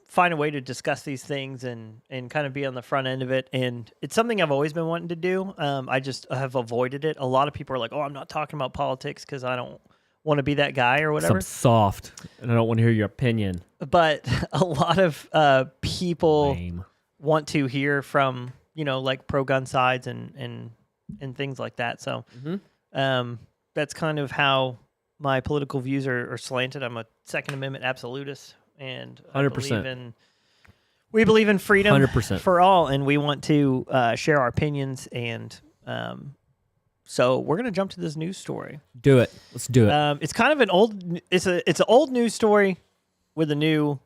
find a way to discuss these things and kind of be on the front end of it. And it's something I've always been wanting to do. I just have avoided it. A lot of people are like, "Oh, I'm not talking about politics because I don't want to be that guy or whatever." I'm soft, and I don't want to hear your opinion. But a lot of people want to hear from, like pro-gun sides and things like that. So that's kind of how my political views are slanted. I'm a Second Amendment absolutist, and 100%. We believe in freedom 100%. for all, and we want to share our opinions. And so we're going to jump to this news story. Do it. Let's do it. It's kind of an old. It's an old news story with a new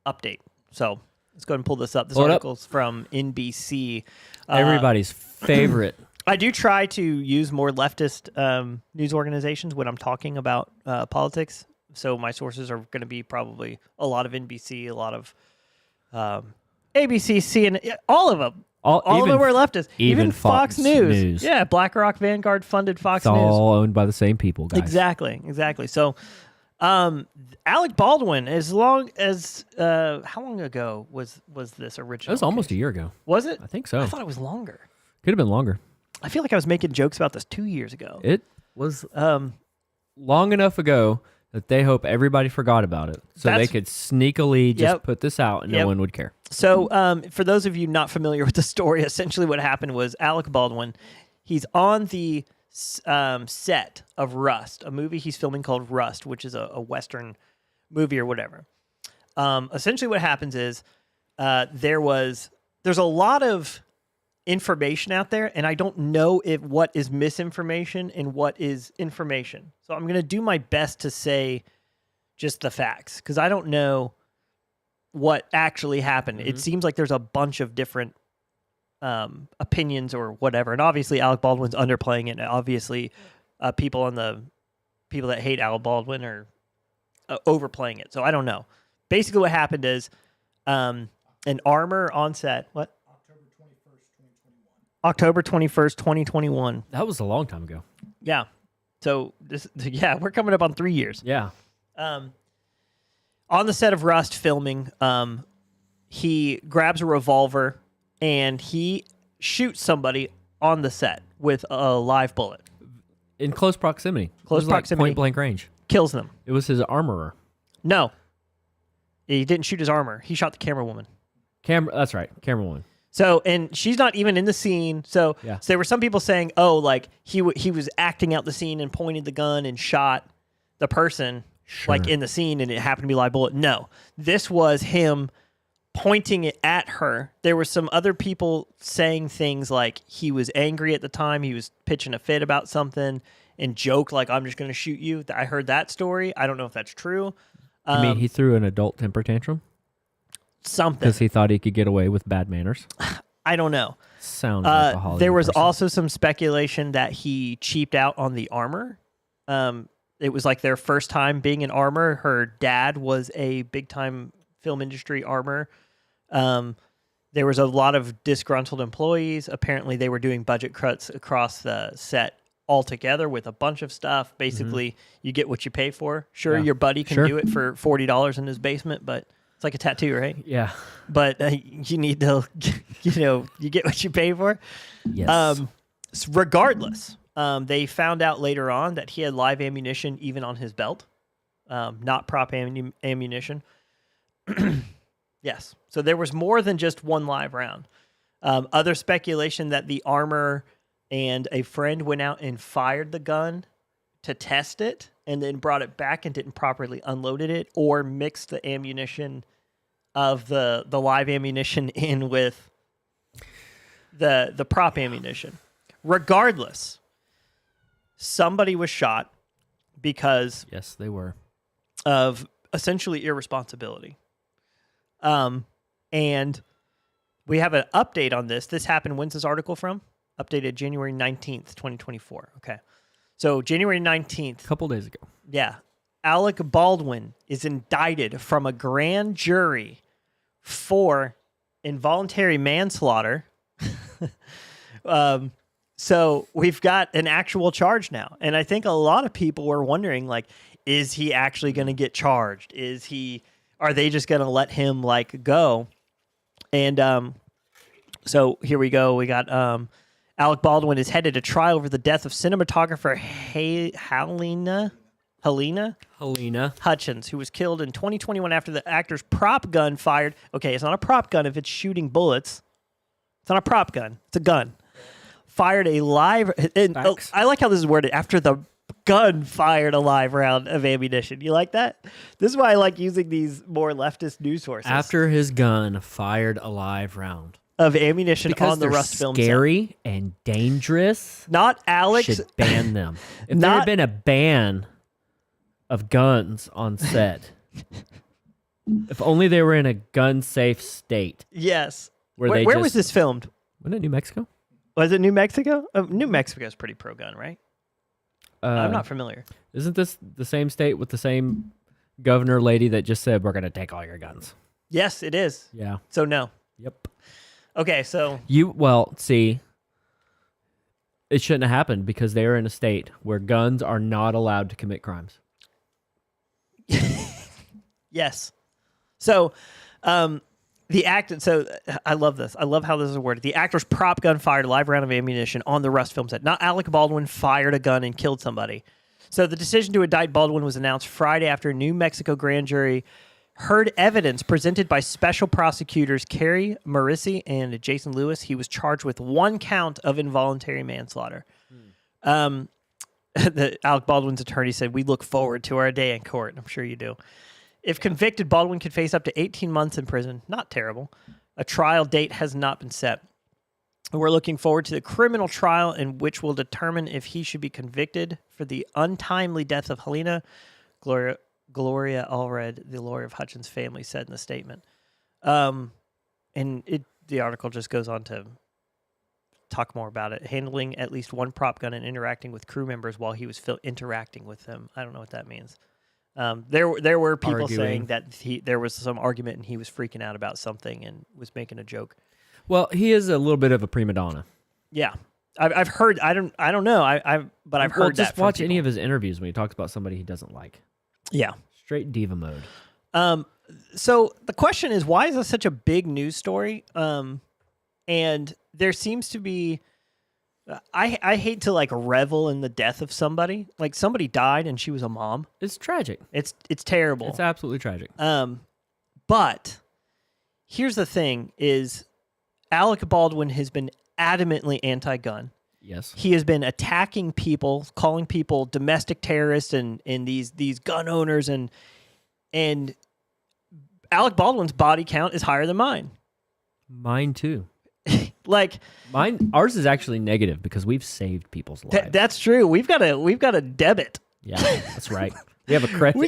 update. So let's go ahead and pull this up. This article's from NBC. Everybody's favorite. I do try to use more leftist news organizations when I'm talking about politics. So my sources are going to be probably a lot of NBC, a lot of ABC, CNN, all of them. All of them were leftist. Even Fox News. Yeah, BlackRock Vanguard funded Fox News. All owned by the same people, guys. Exactly. So Alec Baldwin, as long as how long ago was this original? It was almost a year ago. Was it? I think so. I thought it was longer. Could have been longer. I feel like I was making jokes about this 2 years ago. It was long enough ago that they hope everybody forgot about it, so they could sneakily just put this out and no one would care. So for those of you not familiar with the story, essentially what happened was Alec Baldwin, he's on the set of Rust, a movie he's filming called Rust, which is a Western movie or whatever. Essentially what happens is there's a lot of information out there, and I don't know what is misinformation and what is information. So I'm going to do my best to say just the facts, because I don't know what actually happened. It seems like there's a bunch of different opinions or whatever, and obviously Alec Baldwin's underplaying it. And obviously, people that hate Alec Baldwin are overplaying it. So I don't know. Basically, what happened is an armor on set. What? October 21st, 2021. That was a long time ago. Yeah. So we're coming up on 3 years. Yeah. On the set of Rust filming, he grabs a revolver and he shoots somebody on the set with a live bullet. In close proximity. Close It was proximity. Like point blank range. Kills them. It was his armorer. No. He didn't shoot his armor. He shot the camera woman. That's right. Camerawoman. So, and she's not even in the scene. So, Yeah. so there were some people saying, oh, like he was acting out the scene and pointed the gun and shot the person like in the scene and it happened to be a live bullet. No, this was him pointing it at her. There were some other people saying things like he was angry at the time. He was pitching a fit about something and joked like, I'm just going to shoot you. I heard that story. I don't know if that's true. You mean he threw an adult temper tantrum? Something. Because he thought he could get away with bad manners? I don't know. Sounds like a Hollywood There was person. also some speculation that he cheaped out on the armor. It was like their first time being in armor. Her dad was a big-time film industry armor. There was a lot of disgruntled employees. Apparently, they were doing budget cuts across the set altogether with a bunch of stuff. Basically, you get what you pay for. Sure, Yeah. your buddy can Sure. do it for $40 in his basement, but it's like a tattoo, right? Yeah. But you need to, you get what you pay for. Yes. Regardless, they found out later on that he had live ammunition even on his belt, not prop ammunition. Yes. So there was more than just one live round. Other speculation that the armor and a friend went out and fired the gun to test it and then brought it back and didn't properly unloaded it or mixed the ammunition of the live ammunition in with the prop ammunition. Regardless, somebody was shot because Yes, they were. of essentially irresponsibility. And we have an update on this. This happened, when's this article from? Updated January 19th, 2024. Okay. So January 19th. A couple days ago. Yeah. Alec Baldwin is indicted from a grand jury for involuntary manslaughter. So we've got an actual charge now. And I think a lot of people were wondering, like, is he actually going to get charged? Are they just going to let him like go? And so here we go. We got Alec Baldwin is headed to trial over the death of cinematographer Helena Hutchins, who was killed in 2021 after the actor's prop gun fired. Okay, it's not a prop gun if it's shooting bullets. It's not a prop gun. It's a gun. Fired a live... I like how this is worded. After the gun fired a live round of ammunition. You like that? This is why I like using these more leftist news sources. After his gun fired a live round. Of ammunition Because on the they're Rust film set. scary and dangerous. Not Alex. Should ban them. If there had been a ban of guns on set, if only they were in a gun-safe state. Yes. Where was this filmed? Wasn't it New Mexico? Was it New Mexico? New Mexico is pretty pro-gun, right? I'm not familiar. Isn't this the same state with the same governor lady that just said, we're going to take all your guns? Yes, it is. Yeah. So no. Yep. Okay, so... See, it shouldn't have happened because they are in a state where guns are not allowed to commit crimes. Yes. So, so I love this. I love how this is worded. The actor's prop gun fired a live round of ammunition on the Rust film set. Not Alec Baldwin fired a gun and killed somebody. So the decision to indict Baldwin was announced Friday after a New Mexico grand jury heard evidence presented by special prosecutors Carrie Marissi and Jason Lewis. He was charged with one count of involuntary manslaughter. Alec Baldwin's attorney said, "We look forward to our day in court." I'm sure you do. If convicted, Baldwin could face up to 18 months in prison. Not terrible. A trial date has not been set. We're looking forward to the criminal trial in which will determine if he should be convicted for the untimely death of Helena. Gloria Allred, the lawyer of Hutchins' family, said in the statement. The article just goes on to talk more about it. Handling at least one prop gun and interacting with crew members while he was interacting with them. I don't know what that means. There were people saying that there was some argument and he was freaking out about something and was making a joke. Well, he is a little bit of a prima donna. Yeah. I've heard. I don't know. But I've heard just that. watch any of his interviews when he talks about somebody he doesn't like. Yeah. Straight diva mode. So the question is, why is this such a big news story? And there seems to be. I hate to like revel in the death of somebody. Like somebody died and she was a mom. It's tragic. It's terrible. It's absolutely tragic. But here's the thing: is Alec Baldwin has been adamantly anti-gun. Yes. He has been attacking people, calling people domestic terrorists and these gun owners and Alec Baldwin's body count is higher than mine. Mine too. Like ours is actually negative because we've saved people's lives. That's true. We've got a debit. Yeah, that's right. We have a credit.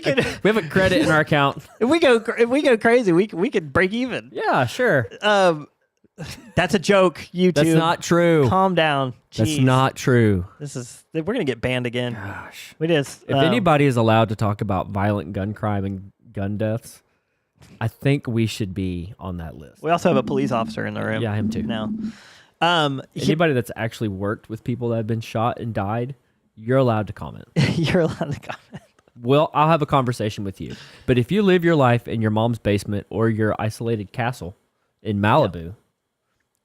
We have a credit in our account. If we go crazy, we could break even. Yeah, sure. That's a joke. YouTube. That's not true. Calm down. That's not true. We're gonna get banned again. Gosh, we just. If anybody is allowed to talk about violent gun crime and gun deaths, I think we should be on that list. We also have a police officer in the room. Yeah, him too. Now, anybody that's actually worked with people that have been shot and died, you're allowed to comment. You're allowed to comment. Well, I'll have a conversation with you. But if you live your life in your mom's basement or your isolated castle in Malibu,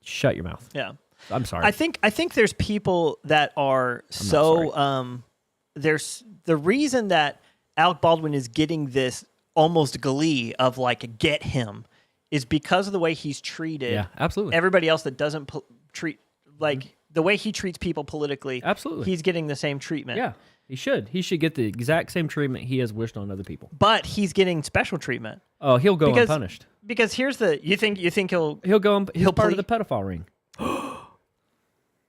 shut your mouth. Yeah. I'm sorry. I think there's people that are there's the reason that Alec Baldwin is getting this almost glee of like get him is because of the way he's treated. Yeah, absolutely. Everybody else that doesn't treat like the way he treats people politically. Absolutely. He's getting the same treatment. Yeah, he should. He should get the exact same treatment he has wished on other people. But he's getting special treatment. Oh, he'll go unpunished. Because here's the you think he'll go he's part of the pedophile ring.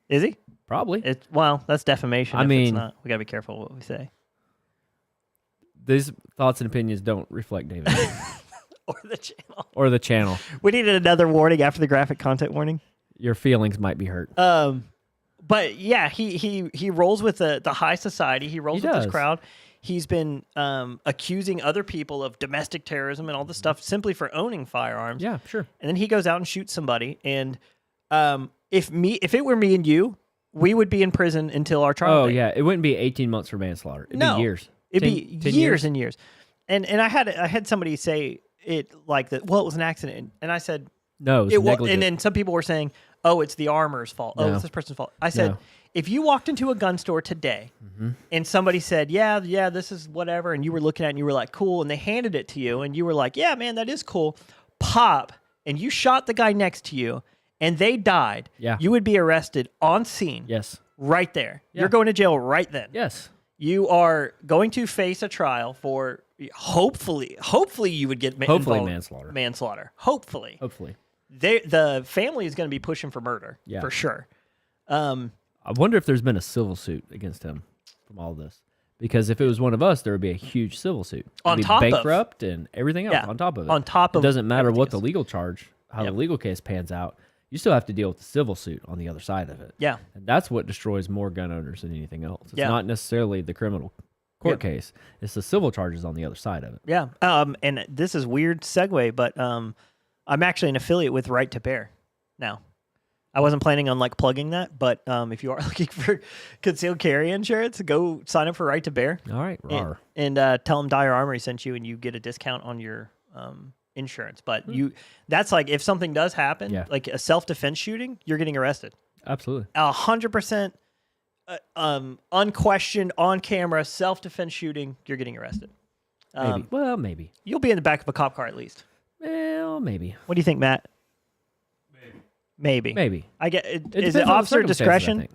Is he? Probably. Well, that's defamation. I mean, it's not. We gotta be careful what we say. These thoughts and opinions don't reflect David. Or the channel. We needed another warning after the graphic content warning. Your feelings might be hurt. But yeah, he rolls with the high society. He rolls with this crowd. He's been accusing other people of domestic terrorism and all this stuff simply for owning firearms. Yeah, sure. And then he goes out and shoots somebody. And if it were me and you, we would be in prison until our trial. Oh yeah, it wouldn't be 18 months for manslaughter. It'd be years. It'd be years and years. And I had somebody say it like that. Well, it was an accident, and I said no, it was negligent. And then some people were saying, "Oh, it's the armor's fault. Oh, it's this person's fault." I said, if you walked into a gun store today, and somebody said, "Yeah, this is whatever," and you were looking at it and you were like, "Cool," and they handed it to you, and you were like, "Yeah, man, that is cool." Pop, and you shot the guy next to you, and they died. Yeah, you would be arrested on scene. Yes, right there. Yeah. You're going to jail right then. Yes. You are going to face a trial for hopefully you would get manslaughter. Hopefully. The family is going to be pushing for murder for sure. I wonder if there's been a civil suit against him from all this, because if it was one of us, there would be a huge civil suit. On top of bankrupt and everything else on top of it. On top of it doesn't matter what the legal charge, how the legal case pans out. You still have to deal with the civil suit on the other side of it. Yeah. And that's what destroys more gun owners than anything else. It's not necessarily the criminal court case. It's the civil charges on the other side of it. Yeah. And this is weird segue, but I'm actually an affiliate with Right to Bear now. I wasn't planning on like plugging that, but if you are looking for concealed carry insurance, go sign up for Right to Bear. All right. And tell them Dyer Armory sent you, and you get a discount on your insurance. But that's like if something does happen, like a self-defense shooting, you're getting arrested. Absolutely. 100% unquestioned, on camera, self-defense shooting, you're getting arrested. Maybe. You'll be in the back of a cop car at least. Well, maybe. What do you think, Matt? Maybe. I get is it officer discretion?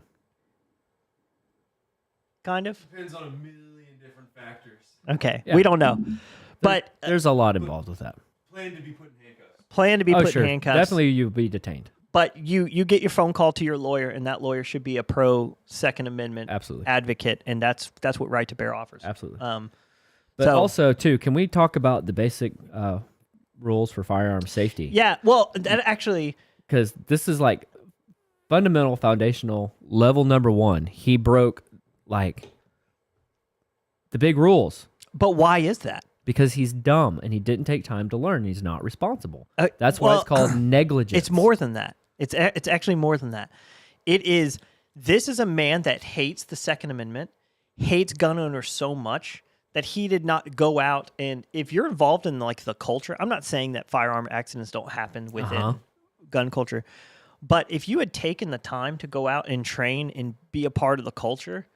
Kind of. Depends on a million different factors. Okay. We don't know. But there's a lot involved with that. Plan to be put in handcuffs. In handcuffs. Definitely you'll be detained. But you get your phone call to your lawyer, and that lawyer should be a pro Second Amendment advocate, and that's what Right to Bear offers. Absolutely. But also, too, can we talk about the basic rules for firearm safety? Yeah, well, that actually... Because this is like fundamental, foundational, level number one. He broke, like, the big rules. But why is that? Because he's dumb and he didn't take time to learn. He's not responsible. That's why it's called negligence. It's more than that. It's actually more than that. It is This is a man that hates the Second Amendment, hates gun owners so much that he did not go out. And if you're involved in like the culture, I'm not saying that firearm accidents don't happen within gun culture, but if you had taken the time to go out and train and be a part of the culture,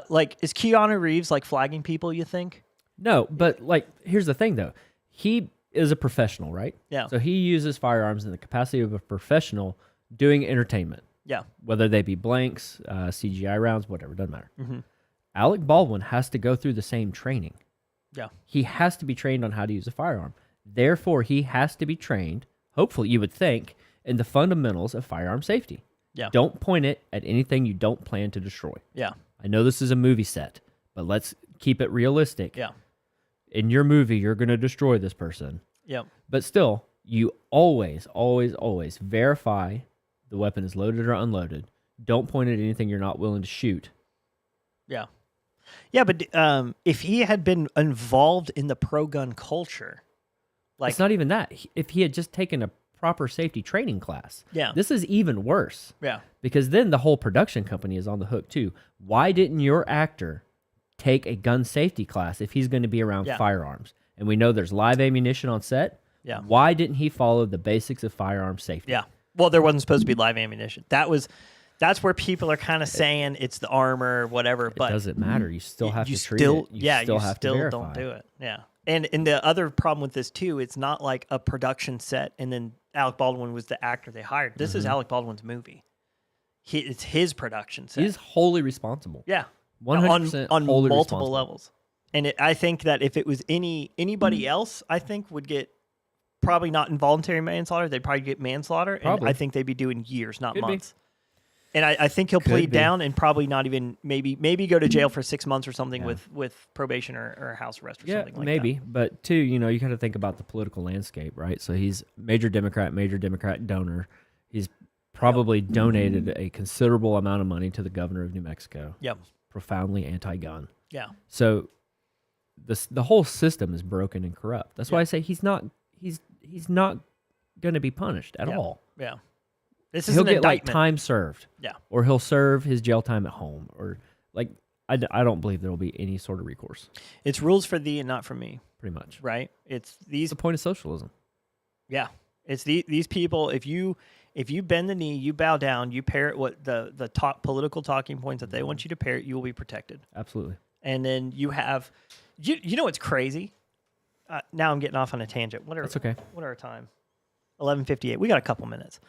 like is Keanu Reeves like flagging people, you think? No, but like here's the thing though. He is a professional, right? Yeah. So he uses firearms in the capacity of a professional doing entertainment. Yeah. Whether they be blanks, CGI rounds, whatever, doesn't matter. Mm-hmm. Alec Baldwin has to go through the same training. Yeah. He has to be trained on how to use a firearm. Therefore, he has to be trained, hopefully you would think, in the fundamentals of firearm safety. Yeah. Don't point it at anything you don't plan to destroy. Yeah. I know this is a movie set, but let's keep it realistic. Yeah. In your movie, you're going to destroy this person. Yep. But still, you always, always, always verify the weapon is loaded or unloaded. Don't point it at anything you're not willing to shoot. Yeah. Yeah, but if he had been involved in the pro-gun culture, like it's not even that. If he had just taken a proper safety training class, yeah, this is even worse. Yeah. Because then the whole production company is on the hook too. Why didn't your actor take a gun safety class if he's going to be around firearms? And we know there's live ammunition on set. Yeah. Why didn't he follow the basics of firearm safety? Yeah. Well, there wasn't supposed to be live ammunition. That's where people are kind of saying it's the armor, whatever. But it doesn't matter. You still have to treat still, it. You yeah, still you have still to verify. don't do it. Yeah. And the other problem with this too, it's not like a production set and then Alec Baldwin was the actor they hired. This is Alec Baldwin's movie. It's his production set. He's wholly responsible. Yeah. 100% on wholly multiple responsible. levels. And I think that if it was anybody else, I think would get probably not involuntary manslaughter. They'd probably get manslaughter. Probably. And I think they'd be doing years, not Could be. months. And I think he'll plead down and probably not even maybe go to jail for 6 months or something with probation or house arrest or something like maybe. that. But too, you got to think about the political landscape, right? So he's major Democrat donor. He's probably donated a considerable amount of money to the governor of New Mexico. Yep. Profoundly anti-gun. Yeah. So the whole system is broken and corrupt. That's why I say he's not going to be punished at all. Yeah. This is he'll an get indictment. like time served. Yeah. Or he'll serve his jail time at home. Or like I don't believe there will be any sort of recourse. It's rules for thee and not for me. Pretty much. Right? It's It's the point of socialism. Yeah. It's these people, if you bend the knee, you bow down, you parrot what the top political talking points that they want you to parrot, you will be protected. Absolutely. And then you have you know what's crazy? Now I'm getting off on a tangent. That's okay. What are our time? 11:58. We got a couple minutes.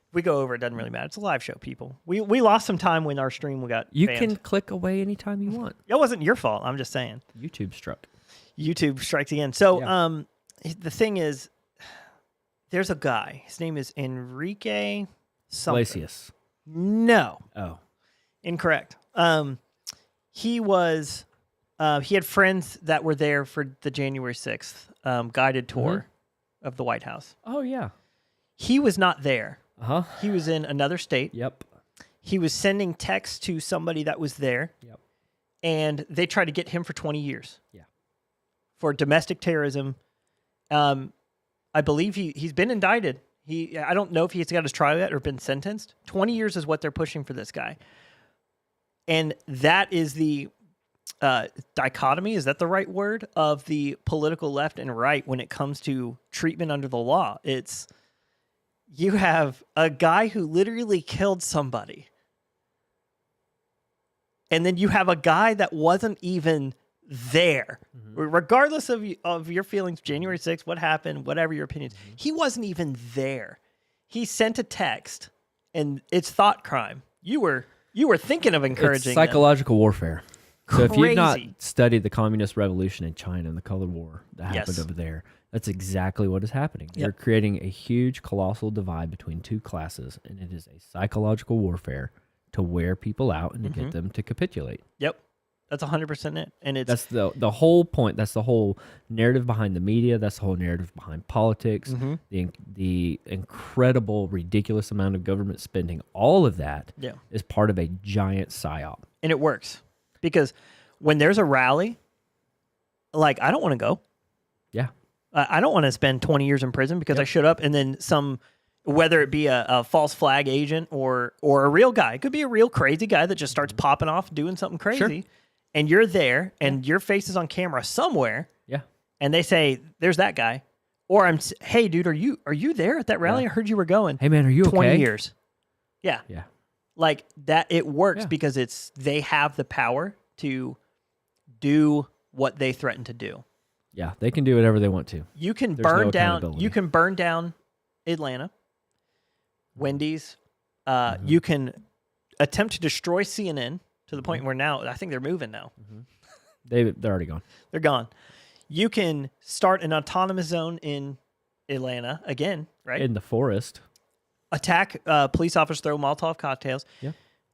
If we go over, it doesn't really matter. It's a live show, people. We lost some time when our stream got You banned. can click away anytime you want. It wasn't your fault. I'm just saying. YouTube struck. YouTube strikes again. So the thing is, there's a guy. His name is Enrique something. Glacius. No. Oh. Incorrect. He was he had friends that were there for the January 6th guided tour of the White House. Oh yeah. He was not there. Uh-huh. He was in another state. Yep. He was sending texts to somebody that was there. Yep. And they tried to get him for 20 years. Yeah. For domestic terrorism. I believe he's been indicted. I don't know if he's got his trial yet or been sentenced. 20 years is what they're pushing for this guy. And that is the dichotomy, is that the right word, of the political left and right when it comes to treatment under the law. It's you have a guy who literally killed somebody. And then you have a guy that wasn't even there. Regardless of your feelings, January 6th, what happened, whatever your opinions, he wasn't even there. He sent a text, and it's thought crime. You were thinking of encouraging It's psychological warfare. So if you've not Crazy. studied the communist revolution in China and the color war that happened over there, that's exactly what is happening. They're creating a huge, colossal divide between two classes, and it is a psychological warfare to wear people out and to get them to capitulate. Yep. That's 100% it. And it's That's the whole point. That's the whole narrative behind the media. That's the whole narrative behind politics. The incredible, ridiculous amount of government spending. All of that is part of a giant psyop. and it works. Because when there's a rally, like, I don't want to go. Yeah. I don't want to spend 20 years in prison because I showed up and then some whether it be a false flag agent or a real guy. It could be a real crazy guy that just starts popping off doing something crazy, and you're there, and your face is on camera somewhere. Yeah. And they say, "There's that guy," or "Hey, dude, are you there at that rally? I heard you were going." Hey, man, are you 20 okay? years. Yeah. Yeah. Like that, it works because they have the power to do what they threaten to do. Yeah, they can do whatever they want to. You can There's burn no down. accountability. You can burn down Atlanta, Wendy's. You can attempt to destroy CNN to the point where now I think they're moving now. They're already gone. They're gone. You can start an autonomous zone in Atlanta again, right? In the forest. Attack police officers, throw Molotov cocktails. Yeah.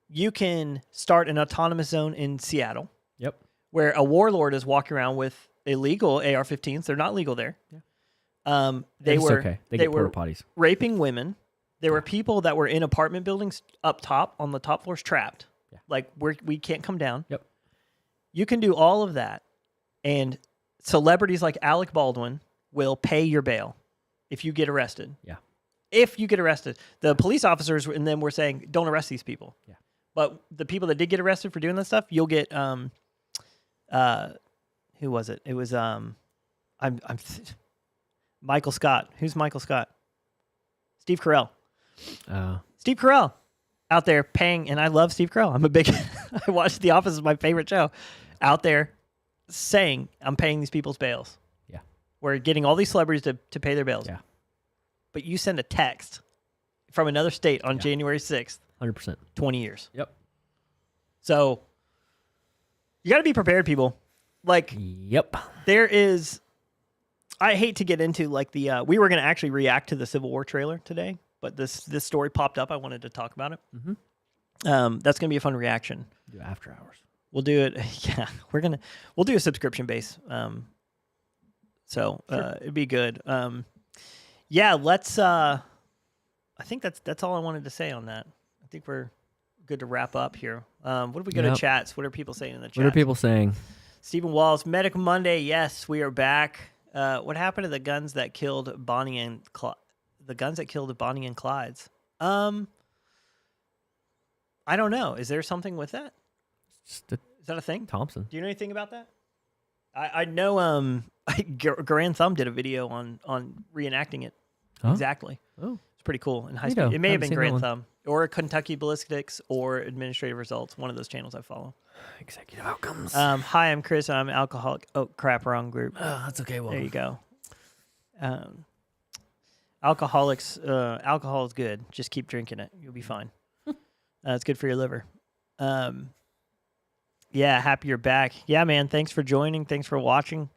You can start an autonomous zone in Seattle. Yep. Where a warlord is walking around with illegal AR-15s. They're not legal there. Yeah. They were okay. They were porta potties. raping women. There were people that were in apartment buildings up top on the top floors trapped. Yeah. Like we can't come down. Yep. You can do all of that, and celebrities like Alec Baldwin will pay your bail if you get arrested. Yeah. If you get arrested, the police officers and them were saying, "Don't arrest these people." Yeah. But the people that did get arrested for doing that stuff, you'll get who was it? It was Michael Scott. Who's Michael Scott? Steve Carell. Steve Carell out there paying, and I love Steve Carell. I'm a big. I watch The Office is my favorite show. Out there saying, "I'm paying these people's bails." Yeah. We're getting all these celebrities to pay their bails. Yeah. But you send a text from another state on January 6th. 100%. 20 years. Yep. So you got to be prepared, people. Like, yep. There is. I hate to get into like the. We were going to actually react to the Civil War trailer today, but this story popped up. I wanted to talk about it. Mm-hmm. That's going to be a fun reaction. Do after hours. We'll do it. Yeah, we'll do a subscription base. So it'd be good. Yeah, let's. I think that's all I wanted to say on that. I think we're good to wrap up here. What do we go to chats? What are people saying in the chat? What are people saying? Stephen Walls, Medic Monday. Yes, we are back. What happened to the guns that killed Bonnie and the guns that killed Bonnie and Clyde's? I don't know. Is there something with that? Is that a thing? Thompson. Do you know anything about that? I know. Grand Thumb did a video on reenacting it. Huh? Exactly. Oh, it's pretty cool. In high school, Neato. it may have been Haven't seen that Grand one. Thumb or Kentucky Ballistics or Administrative Results. One of those channels I follow. Executive Outcomes. Hi, I'm Chris. I'm alcoholic. Oh crap, wrong group. Oh, that's okay. Well, There you go. Alcoholics. Alcohol is good. Just keep drinking it. You'll be fine. It's good for your liver. Yeah, happy you're back. Yeah, man. Thanks for joining. Thanks for watching.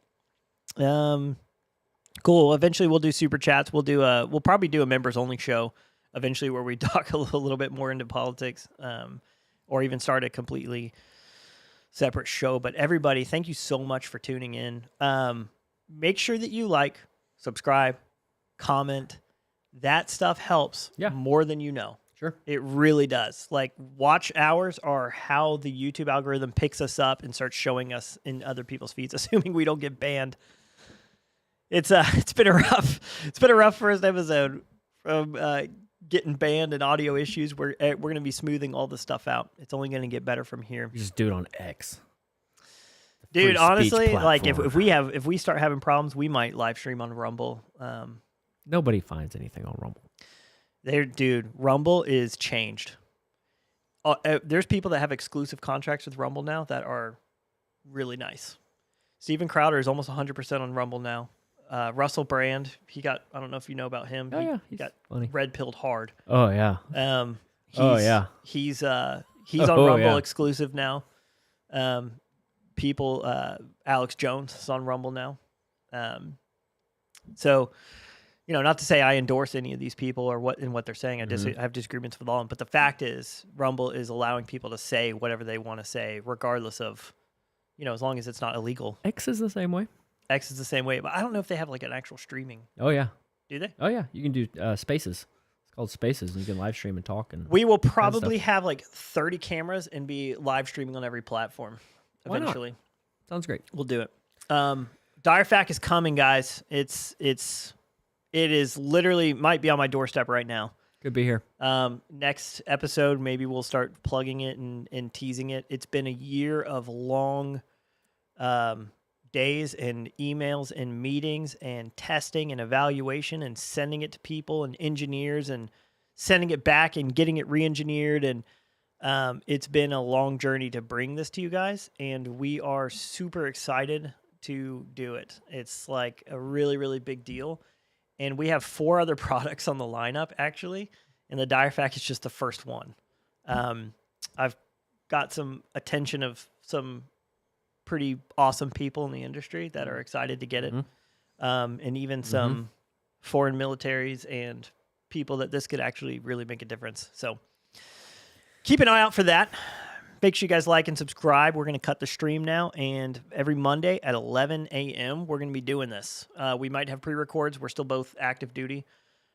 Cool. Eventually, we'll do super chats. We'll probably do a members only show eventually where we talk a little bit more into politics, or even start a completely separate show. But everybody, thank you so much for tuning in. Make sure that you like, subscribe, comment. That stuff helps more than you know. Sure. It really does. Like, watch hours are how the YouTube algorithm picks us up and starts showing us in other people's feeds, assuming we don't get banned. It's been a rough first episode from getting banned and audio issues. We're going to be smoothing all this stuff out. It's only going to get better from here. You just do it on X. Dude, honestly, like platform. if we start having problems, we might live stream on Rumble. Nobody finds anything on Rumble. Dude, Rumble is changed. There's people that have exclusive contracts with Rumble now that are really nice. Steven Crowder is almost 100% on Rumble now. Russell Brand, he got, I don't know if you know about him. He got funny. red pilled hard. Oh yeah. He's on Rumble exclusive now. Alex Jones is on Rumble now. So, not to say I endorse any of these people or what they're saying. I have disagreements with all of them. But the fact is, Rumble is allowing people to say whatever they want to say, regardless of, as long as it's not illegal. X is the same way. X is the same way, but I don't know if they have like an actual streaming. Oh yeah. Do they? Oh yeah. You can do Spaces. It's called Spaces, and you can live stream and talk. And we will probably have like 30 cameras and be live streaming on every platform eventually. Why not? Sounds great. We'll do it. Dire Fact is coming, guys. It's It is literally might be on my doorstep right now. Could be here. Next episode, maybe we'll start plugging it and teasing it. It's been a year of long days and emails and meetings and testing and evaluation and sending it to people and engineers and sending it back and getting it re-engineered. And it's been a long journey to bring this to you guys. And we are super excited to do it. It's like a really, really big deal. And we have 4 other products on the lineup, actually. And the Direfac is just the first one. I've got some attention of some pretty awesome people in the industry that are excited to get it. And even some foreign militaries and people that this could actually really make a difference. So keep an eye out for that. Make sure you guys like and subscribe. We're going to cut the stream now, and every Monday at 11 a.m., we're going to be doing this. We might have pre-records. We're still both active duty.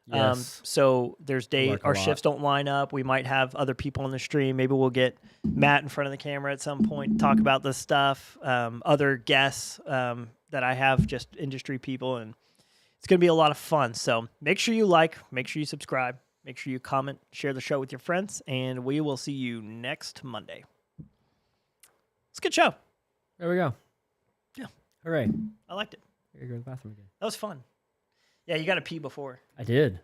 Yes. So there's Work a our lot. shifts don't line up. We might have other people on the stream. Maybe we'll get Matt in front of the camera at some point, talk about this stuff. Other guests that I have, just industry people, and it's going to be a lot of fun. So make sure you like, make sure you subscribe, make sure you comment, share the show with your friends, and we will see you next Monday. It's a good show. There we go. Yeah. Hooray. I liked it. Here you go to the bathroom again. That was fun. Yeah, you got to pee before. I did.